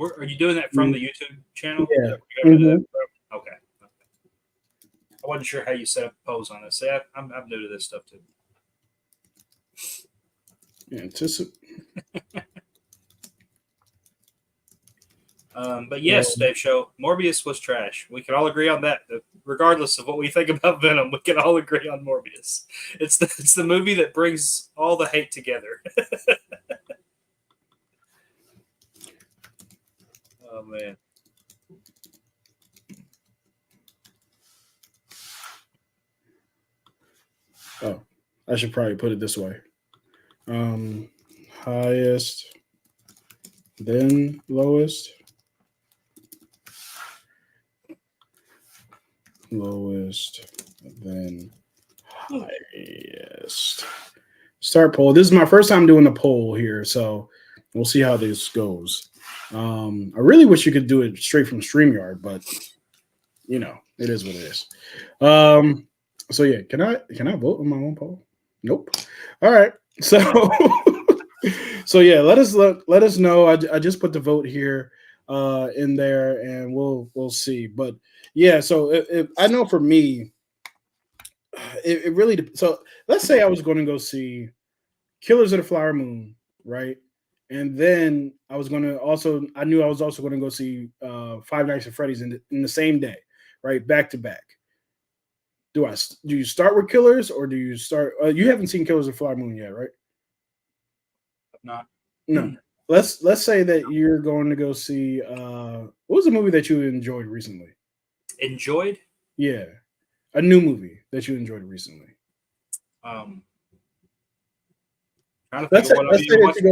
Are you doing that from the YouTube channel? Yeah. Okay. I wasn't sure how you set up a pose on this. See, I'm new to this stuff too. But yes, Dave Show, Morbius was trash. We can all agree on that. Regardless of what we think about Venom, we can all agree on Morbius. It's the movie that brings all the hate together. Oh man. Oh, I should probably put it this way. Highest, then lowest. Lowest, then highest. Start poll. This is my first time doing a poll here, so We'll see how this goes. I really wish you could do it straight from StreamYard, but it is what it is. Um, so yeah, can I vote on my own poll? Nope. All right. So so yeah, let us know. I just put the vote here in there, and we'll see. But yeah, so I know for me, it really so. Let's say I was going to go see Killers of the Flower Moon, right? And then I knew I was also going to go see Five Nights at Freddy's in the same day, right? Back to back. Do you start with Killers or do you start? You haven't seen Killers of the Flower Moon yet, right? Not No. Let's say that you're going to go see what was the movie that you enjoyed recently? enjoyed. Yeah, a new movie that you enjoyed recently. Um, Trying to think Let's of say, what I've let's say even that watched. you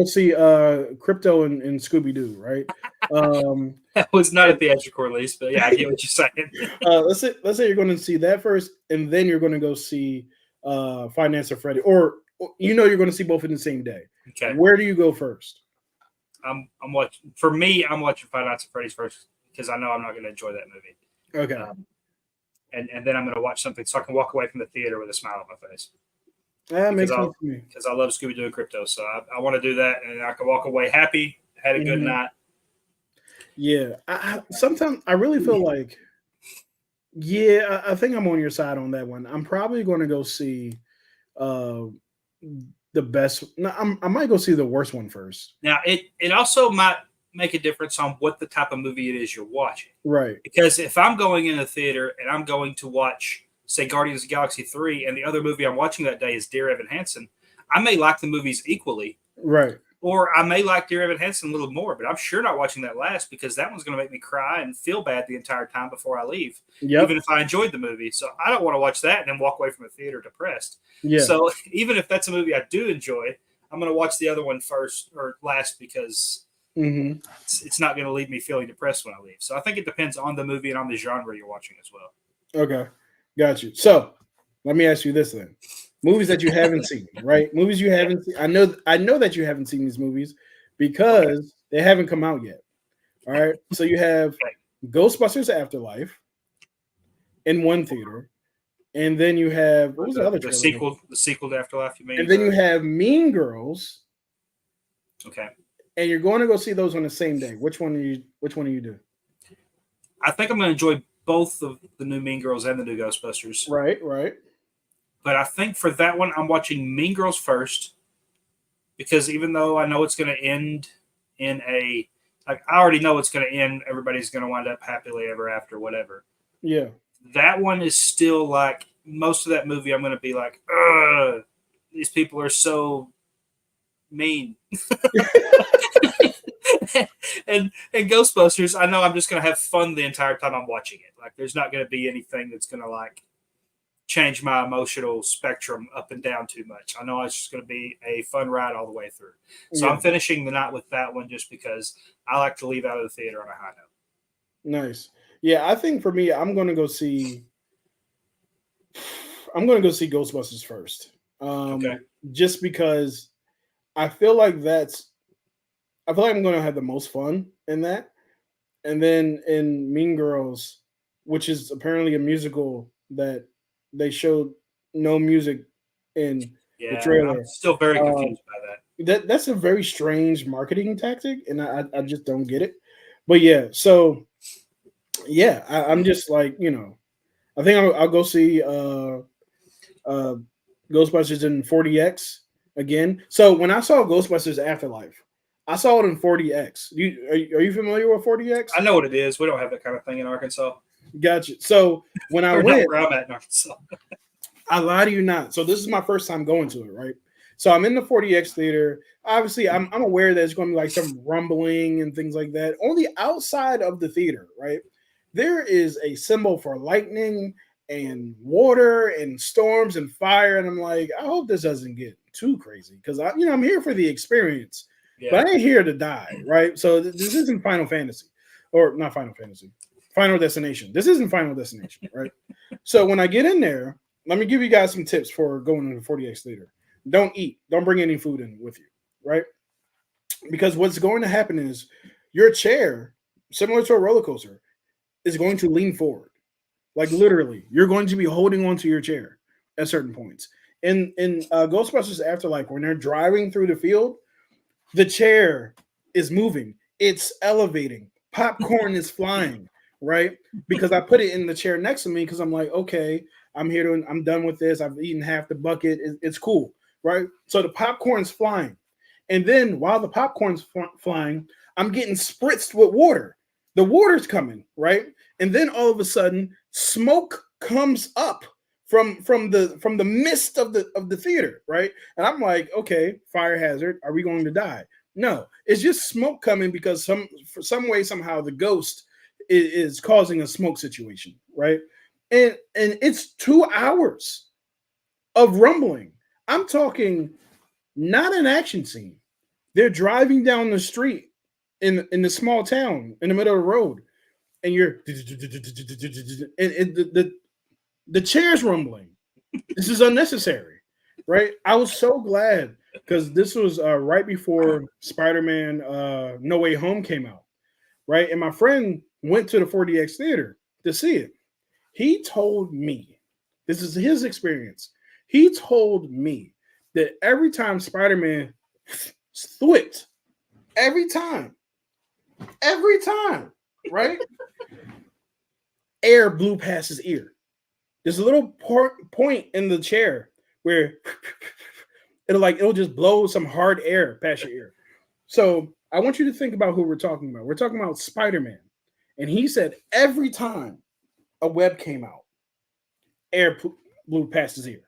go see Crypto and Scooby Doo, right? Um, That was not a and, theatrical release, but yeah, I get what you're saying. let's say you're going to see that first, and then you're going to go see Finance of Freddy, or you're going to see both in the same day. Okay, Where do you go first? I'm watching. For me, I'm watching Five Nights at Freddy's first because I know I'm not going to enjoy that movie. Okay, And then I'm going to watch something so I can walk away from the theater with a smile on my face that because makes sense to me. I love Scooby Doo and Crypto. So I want to do that, and I can walk away happy, had a good Mhm. night. Yeah, sometimes I really feel like, yeah, I think I'm on your side on that one. I'm probably going to go see uh, the best. No, I might go see the worst one first. Now it also might make a difference on what the type of movie it is you're watching. Right, Because if I'm going in a theater and I'm going to watch, say, Guardians of the Galaxy 3, and the other movie I'm watching that day is Dear Evan Hansen, I may like the movies equally, right. or I may like Dear Evan Hansen a little more, but I'm sure not watching that last because that one's going to make me cry and feel bad the entire time before I leave, even Yep. if I enjoyed the movie. So I don't want to watch that and then walk away from the theater depressed. Yeah. So even if that's a movie I do enjoy, I'm going to watch the other one first or last because Hmm. it's not going to leave me feeling depressed when I leave. So I think it depends on the movie and on the genre you're watching as well. Okay. Got you. So let me ask you this then: movies that you haven't seen, right? Movies you Yeah. haven't seen. I know that you haven't seen these movies Okay. because they haven't come out yet. All right. So you have Okay. Ghostbusters Afterlife in one theater, and then you have what was the other trailer? The sequel to Afterlife. You And mean then you the have Mean Girls, okay? and you're going to go see those on the same day. Which one do you do? I think I'm going to enjoy both of the new Mean Girls and the new Ghostbusters. Right, right. But I think for that one, I'm watching Mean Girls first because even though I know it's going to end in a like I already know it's going to end, everybody's going to wind up happily ever after, whatever. Yeah. That one is still like most of that movie. I'm going to be like, ugh, these people are so mean. and Ghostbusters, I know I'm just going to have fun the entire time I'm watching it. Like, there's not going to be anything that's going to like change my emotional spectrum up and down too much. I know it's just going to be a fun ride all the way through. So Yeah. I'm finishing the night with that one just because I like to leave out of the theater on a high note. Nice. Yeah, I think for me, I'm gonna go see Ghostbusters first. Okay. Just because I feel like I feel like I'm gonna have the most fun in that. And then in Mean Girls, which is apparently a musical that they showed no music in the Yeah, I'm trailer. still very Um, confused by that. that's a very strange marketing tactic, and I just don't get it. But yeah, so yeah, I'm just like I think I'll go see uh, Ghostbusters in 40x again. So when I saw Ghostbusters Afterlife, I saw it in 40x. Are you familiar with 40x? I know what it is. We don't have that kind of thing in Arkansas, Gotcha. So when I or not went, where I'm at in Arkansas. I lie to you not. So this is my first time going to it, right? So I'm in the 40x theater. Obviously, I'm aware that it's going to be like some rumbling and things like that. On the outside of the theater, right, there is a symbol for lightning and water and storms and fire. And I'm like, I hope this doesn't get too crazy because I'm here for the experience, Yeah. but I ain't here to die, right? So this isn't Final Fantasy, or not Final Fantasy, Final Destination. This isn't Final Destination, right? So when I get in there, let me give you guys some tips for going to the 40x theater. Don't eat. Don't bring any food in with you, right? because what's going to happen is your chair, similar to a roller coaster, is going to lean forward. Like literally, you're going to be holding onto your chair at certain points. In Ghostbusters Afterlife, when they're driving through the field, the chair is moving. It's elevating. Popcorn is flying, right? Because I put it in the chair next to me because I'm like, okay, I'm done with this. I've eaten half the bucket. It's cool, right? So the popcorn's flying. And then while the popcorn's flying, I'm getting spritzed with water. The water's coming, right? And then all of a sudden, smoke comes up from the mist of the theater, right? And I'm like, okay, fire hazard. Are we going to die? No, it's just smoke coming because for some way somehow the ghost is causing a smoke situation, right? And it's 2 hours of rumbling. I'm talking not an action scene. They're driving down the street in the small town in the middle of the road, and you're and the chair's rumbling. This is unnecessary, right? I was so glad because this was right before Spider-Man No Way Home came out, right? And my friend went to the 4DX theater to see it. He told me, this is his experience. He told me that every time Spider-Man thwiped, every time, right? Air blew past his ear. There's a little point in the chair where it'll just blow some hard air past your ear. So I want you to think about who we're talking about. We're talking about Spider-Man, and he said every time a web came out, air blew past his ear.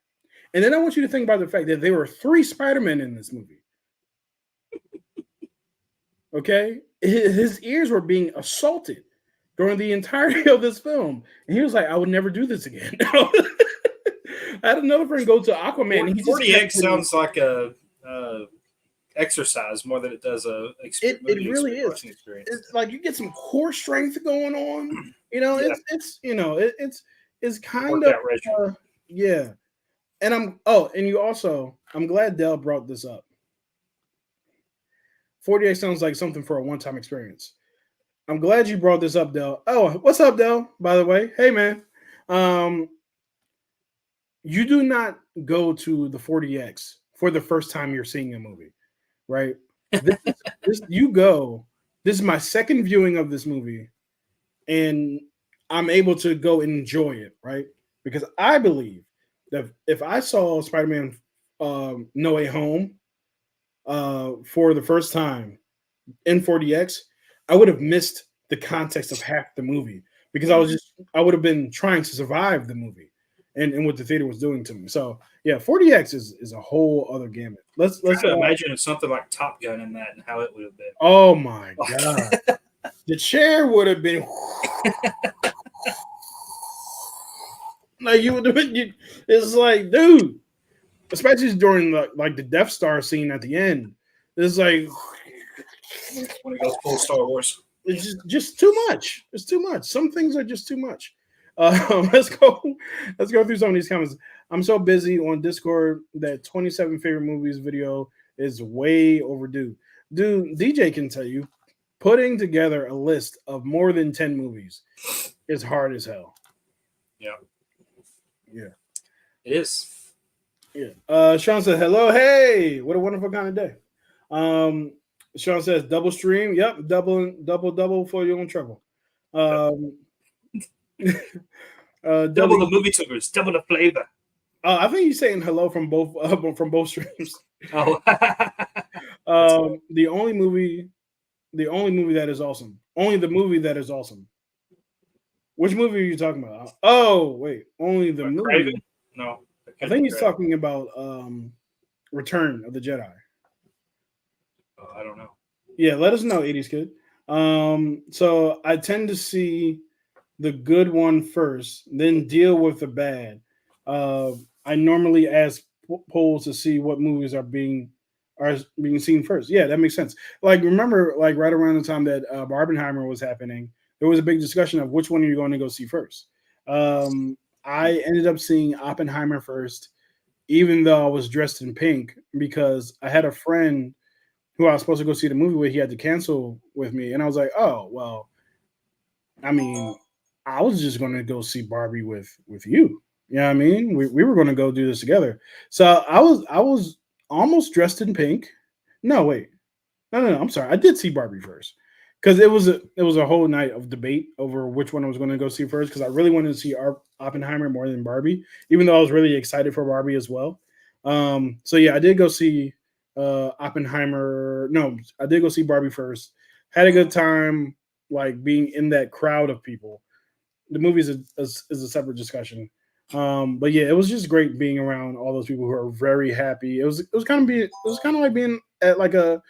And then I want you to think about the fact that there were 3 Spider-Men in this movie. Okay, his ears were being assaulted during the entirety of this film, and he was like, "I would never do this again." I had another friend go to Aquaman. And he 40X sounds like a exercise more than it does a it really is. experience. It's like you get some core strength going on. Yeah. It's kind of Workout regimen. yeah. And I'm glad Dell brought this up. 48 sounds like something for a one-time experience. I'm glad you brought this up, Dell. Oh, what's up, Dell? By the way, hey man. Um, you do not go to the 40X for the first time you're seeing a movie, right? This, you go. This is my second viewing of this movie, and I'm able to go and enjoy it, right? Because I believe that if I saw Spider-Man No Way Home for the first time in 40X, I would have missed the context of half the movie because I would have been trying to survive the movie and what the theater was doing to me. So yeah, 40X is a whole other gamut. Let's Imagine if something like Top Gun in that and how it would have been. oh my god. The chair would have been like you would have been it's like, dude, especially during the Death Star scene at the end. It's like When it goes full Star Wars. it's just too much. It's too much. Some things are just too much. Let's go. Let's go through some of these comments. I'm so busy on Discord that 27 favorite movies video is way overdue. Dude, DJ can tell you, putting together a list of more than 10 movies is hard as hell. Yeah. Yeah. It is. Yeah. Sean said, hello. Hey, what a wonderful kind of day. Sean says, double stream. Yep. Double for your own trouble. Double the movie tubers, double the flavor. I think he's saying hello from both streams. Oh, the only movie that is awesome. Only the movie that is awesome. Which movie are you talking about? Oh, wait, only the movie. Craven? No, I think he's talking about Return of the Jedi. Oh, I don't know. Yeah, let us know, 80s kid. So I tend to see the good one first, then deal with the bad. I normally ask polls to see what movies are being seen first. Yeah, that makes sense. Like, remember, like right around the time that Barbenheimer was happening, there was a big discussion of which one are you going to go see first. I ended up seeing Oppenheimer first, even though I was dressed in pink, because I had a friend who I was supposed to go see the movie with, he had to cancel with me, and I was like, oh well, I mean, I was just going to go see Barbie with you. You know what I mean? We were going to go do this together. So I was almost dressed in pink. No, wait. No. I'm sorry. I did see Barbie first because it was a whole night of debate over which one I was going to go see first because I really wanted to see Oppenheimer more than Barbie, even though I was really excited for Barbie as well. So yeah, I did go see Oppenheimer. No, I did go see Barbie first. Had a good time, like being in that crowd of people. The movie is a separate discussion. But yeah, it was just great being around all those people who are very happy. It was kind of like being at like a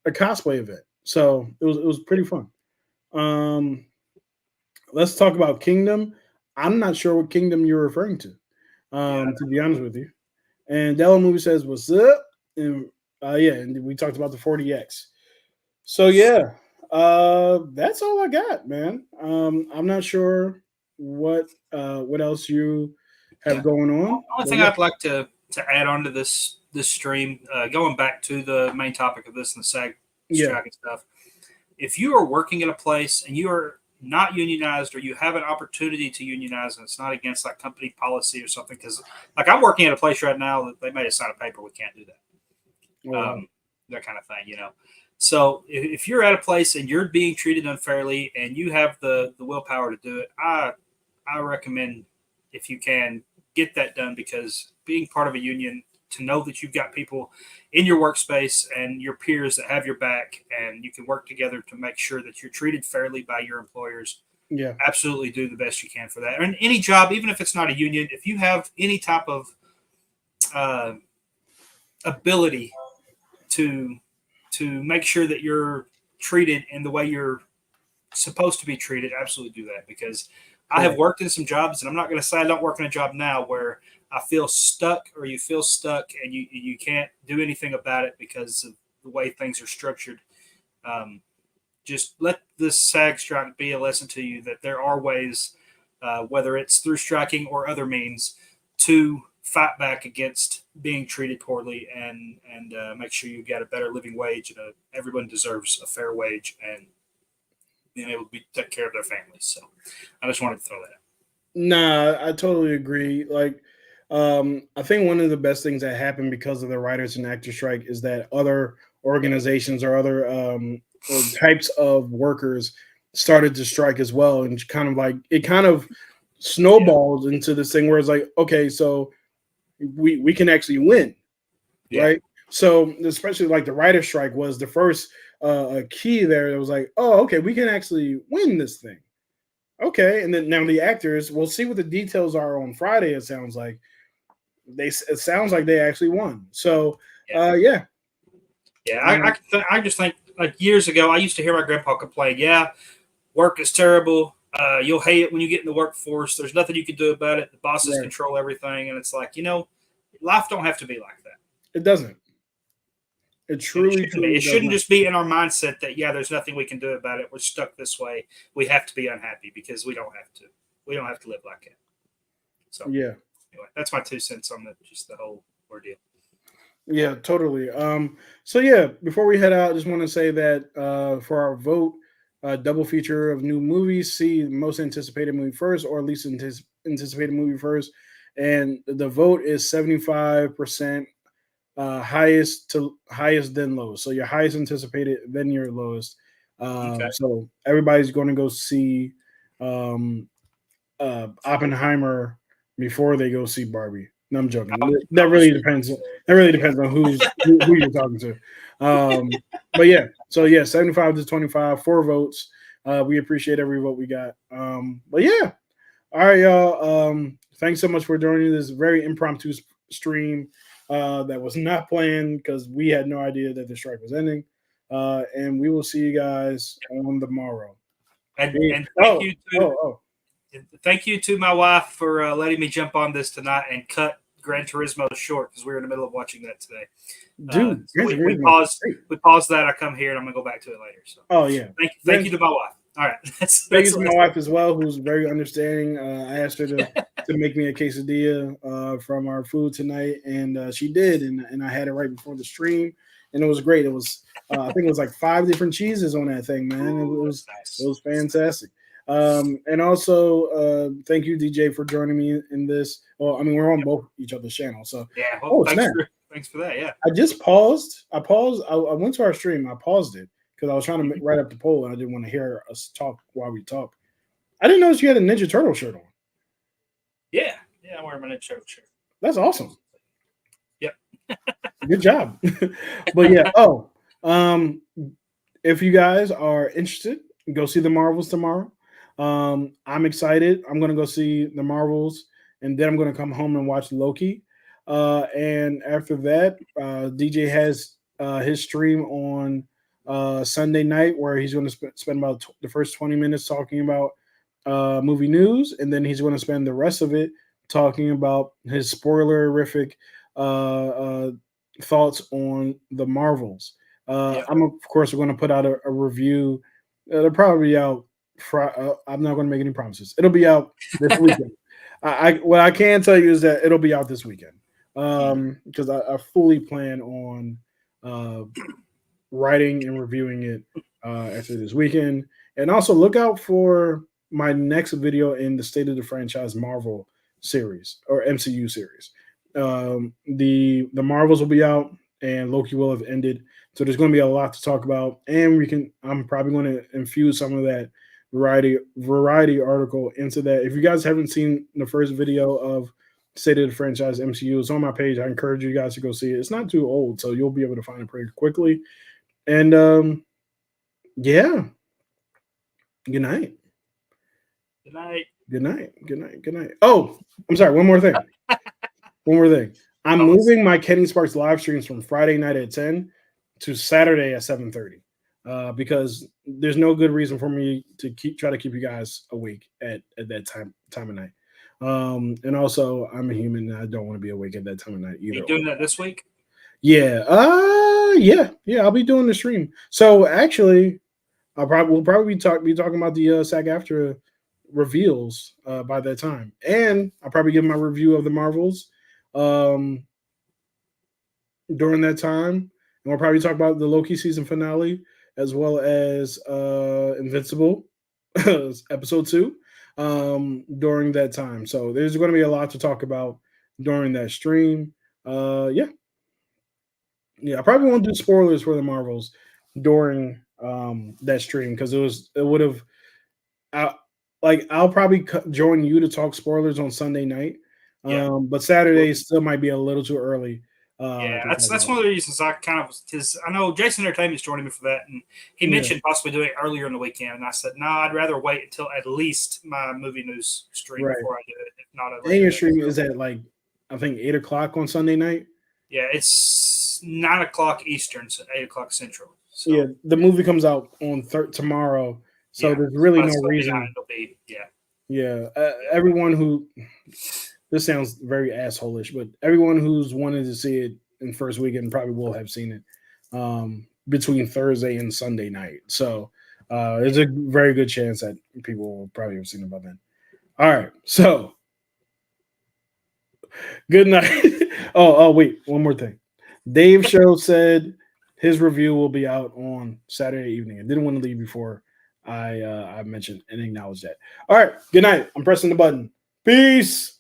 cosplay event. So it was pretty fun. Um, let's talk about Kingdom. I'm not sure what Kingdom you're referring Yeah, to be honest with you. And Della movie says, "What's up?" And yeah, and we talked about the 40X. So yeah, that's all I got, man. I'm not sure what else you have yeah. going on, Only but thing yeah, I'd like to add on to this stream, going back to the main topic of this and the SAG yeah, strike and stuff. If you are working at a place and you are not unionized or you have an opportunity to unionize and it's not against like company policy or something, because like I'm working at a place right now that they made us sign a paper we can't do oh that, wow, that kind of thing, you know. So if you're at a place and you're being treated unfairly and you have the willpower to do it, I recommend, if you can, get that done, because being part of a union, to know that you've got people in your workspace and your peers that have your back and you can work together to make sure that you're treated fairly by your employers, yeah, absolutely do the best you can for that. And any job, even if it's not a union, if you have any type of uh, ability to make sure that you're treated in the way you're supposed to be treated, absolutely do that, because I have correct, worked in some jobs, and I'm not going to say I don't work in a job now where I feel stuck, or you feel stuck and you can't do anything about it because of the way things are structured. Um, just let this SAG strike be a lesson to you that there are ways, whether it's through striking or other means, to fight back against being treated poorly, and make sure you get a better living wage, and everyone deserves a fair wage and being able to take care of their families. So I just wanted to throw that out. Nah, I totally agree. Like, I think one of the best things that happened because of the writers and actors strike is that other organizations or other or types of workers started to strike as well, and kind of like it kind of Yeah, snowballed into this thing where it's like, okay, so we can actually win, yeah, right? So especially like the writer strike was the first key there. It was like, oh, okay, we can actually win this thing. Okay, and then now the actors, we'll see what the details are on Friday. It sounds like it sounds like they actually won. So, yeah, yeah, yeah. uh, I just think, like, years ago, I used to hear my grandpa complain. Yeah, work is terrible. You'll hate it when you get in the workforce. There's nothing you can do about it. The bosses right. control everything, and it's like, life don't have to be like that. It doesn't. It And truly, it truly does shouldn't not. just be in our mindset that, yeah, there's nothing we can do about it. We're stuck this way. We have to be unhappy, because we don't have to. We don't have to live like that. So Yeah, anyway, that's my 2 cents on just the whole ordeal. yeah, totally. So yeah, before we head out, I just want to say that for our vote, double feature of new movies, see the most anticipated movie first, or at least anticipated movie first, and the vote is 75% highest then lowest. So your highest anticipated, then your lowest. Okay. So everybody's going to go see um, Oppenheimer before they go see Barbie. No, I'm joking. That I'll really just depends. That really depends on who you're talking to. But yeah, so yeah, 75 to 25, 4 votes. We appreciate every vote we got. But yeah, all right, y'all. Thanks so much for joining this very impromptu stream that was not planned because we had no idea that the strike was ending. And we will see you guys on the morrow. Peace. and Oh, oh, oh. thank you to my wife for letting me jump on this tonight and cut Gran Turismo short, because we were in the middle of watching that today. Dude, So Gran we Turismo is great. paused that. I come here and I'm gonna go back to it later. So Oh yeah. thank you to my wife. All right, Thank you that's to my wife as well, who's very understanding. I asked her to make me a quesadilla from our food tonight, and she did, and I had it right before the stream, and it was great. I think it was like 5 different cheeses on that thing, man. It Ooh, was that's it nice. was That's nice. fantastic. And also, thank you, DJ, for joining me in this. Well, I mean, we're on Yep. both each other's channels, so Yeah. Well, oh snap! thanks for that. Yeah. I just paused. I paused. I went to our stream. I paused it because I was trying to Mhm. write up the poll, and I didn't want to hear us talk while we talk. I didn't notice you had a Ninja Turtle shirt on. Yeah. Yeah. I'm wearing my Ninja Turtle shirt. That's awesome. Yep. Good job. But yeah. Oh, um, if you guys are interested, go see the Marvels tomorrow. I'm excited. I'm gonna go see the Marvels, and then I'm gonna come home and watch Loki. And after that, DJ has his stream on Sunday night where he's going to spend about the first 20 minutes talking about movie news, and then he's going to spend the rest of it talking about his spoilerific uh, thoughts on the Marvels. Yep. I'm of course going to put out a review. It'll probably be out. I'm not going to make any promises. It'll be out this weekend. What I can tell you is that it'll be out this weekend Mhm. because I fully plan on uh, writing and reviewing it after this weekend. And also look out for my next video in the State of the Franchise Marvel series or MCU series. The Marvels will be out and Loki will have ended, so there's going to be a lot to talk about. And I'm probably going to infuse some of that variety article into that. If you guys haven't seen the first video of State of the Franchise MCU, it's on my page. I encourage you guys to go see it. It's not too old, so you'll be able to find it pretty quickly. And yeah, good night. Good night. Good night. Good night. Good night. Oh, I'm sorry. One more thing. One more thing. I'm Oh, moving my Kenny Sparks live streams from Friday night at 10 to Saturday at 7:30. Because there's no good reason for me to try to keep you guys awake at that time of night. And also I'm a human and I don't want to be awake at that time of night are you either. doing that this week? Yeah. Yeah. I'll be doing the stream. So actually, we'll probably be talking about the Sag-Aftra reveals by that time, and I'll probably give my review of the Marvels um, during that time, and we'll probably talk about the Loki season finale as well as Invincible episode 2 during that time. So there's going to be a lot to talk about during that stream. Yeah, yeah. I probably won't do spoilers for the Marvels during that stream because it would have I, I'll probably join you to talk spoilers on Sunday night, Yeah. but Saturday still might be a little too early Yeah, to that's talk that's about. one of the reasons I kind of because I know Jason Entertainment's joining me for that, and he Yeah, mentioned possibly doing it earlier in the weekend, and I said no, I'd rather wait until at least my movie news stream right. before I do it, if not a And later your date. stream So is at like I think 8 o'clock on Sunday night. yeah, it's 9 o'clock Eastern, so 8 o'clock Central. Yeah, So the movie comes out on tomorrow, so yeah, there's so really by no Sunday night reason. it'll be yeah, Yeah, yeah, everyone who this sounds very assholeish, but everyone who's wanted to see it in first weekend probably will have seen it between Thursday and Sunday night. So there's a very good chance that people will probably have seen it by then. All right, so good night. Wait, one more thing. Dave Show said his review will be out on Saturday evening. I didn't want to leave before I mentioned and acknowledged that. All right, good night. I'm pressing the button. Peace.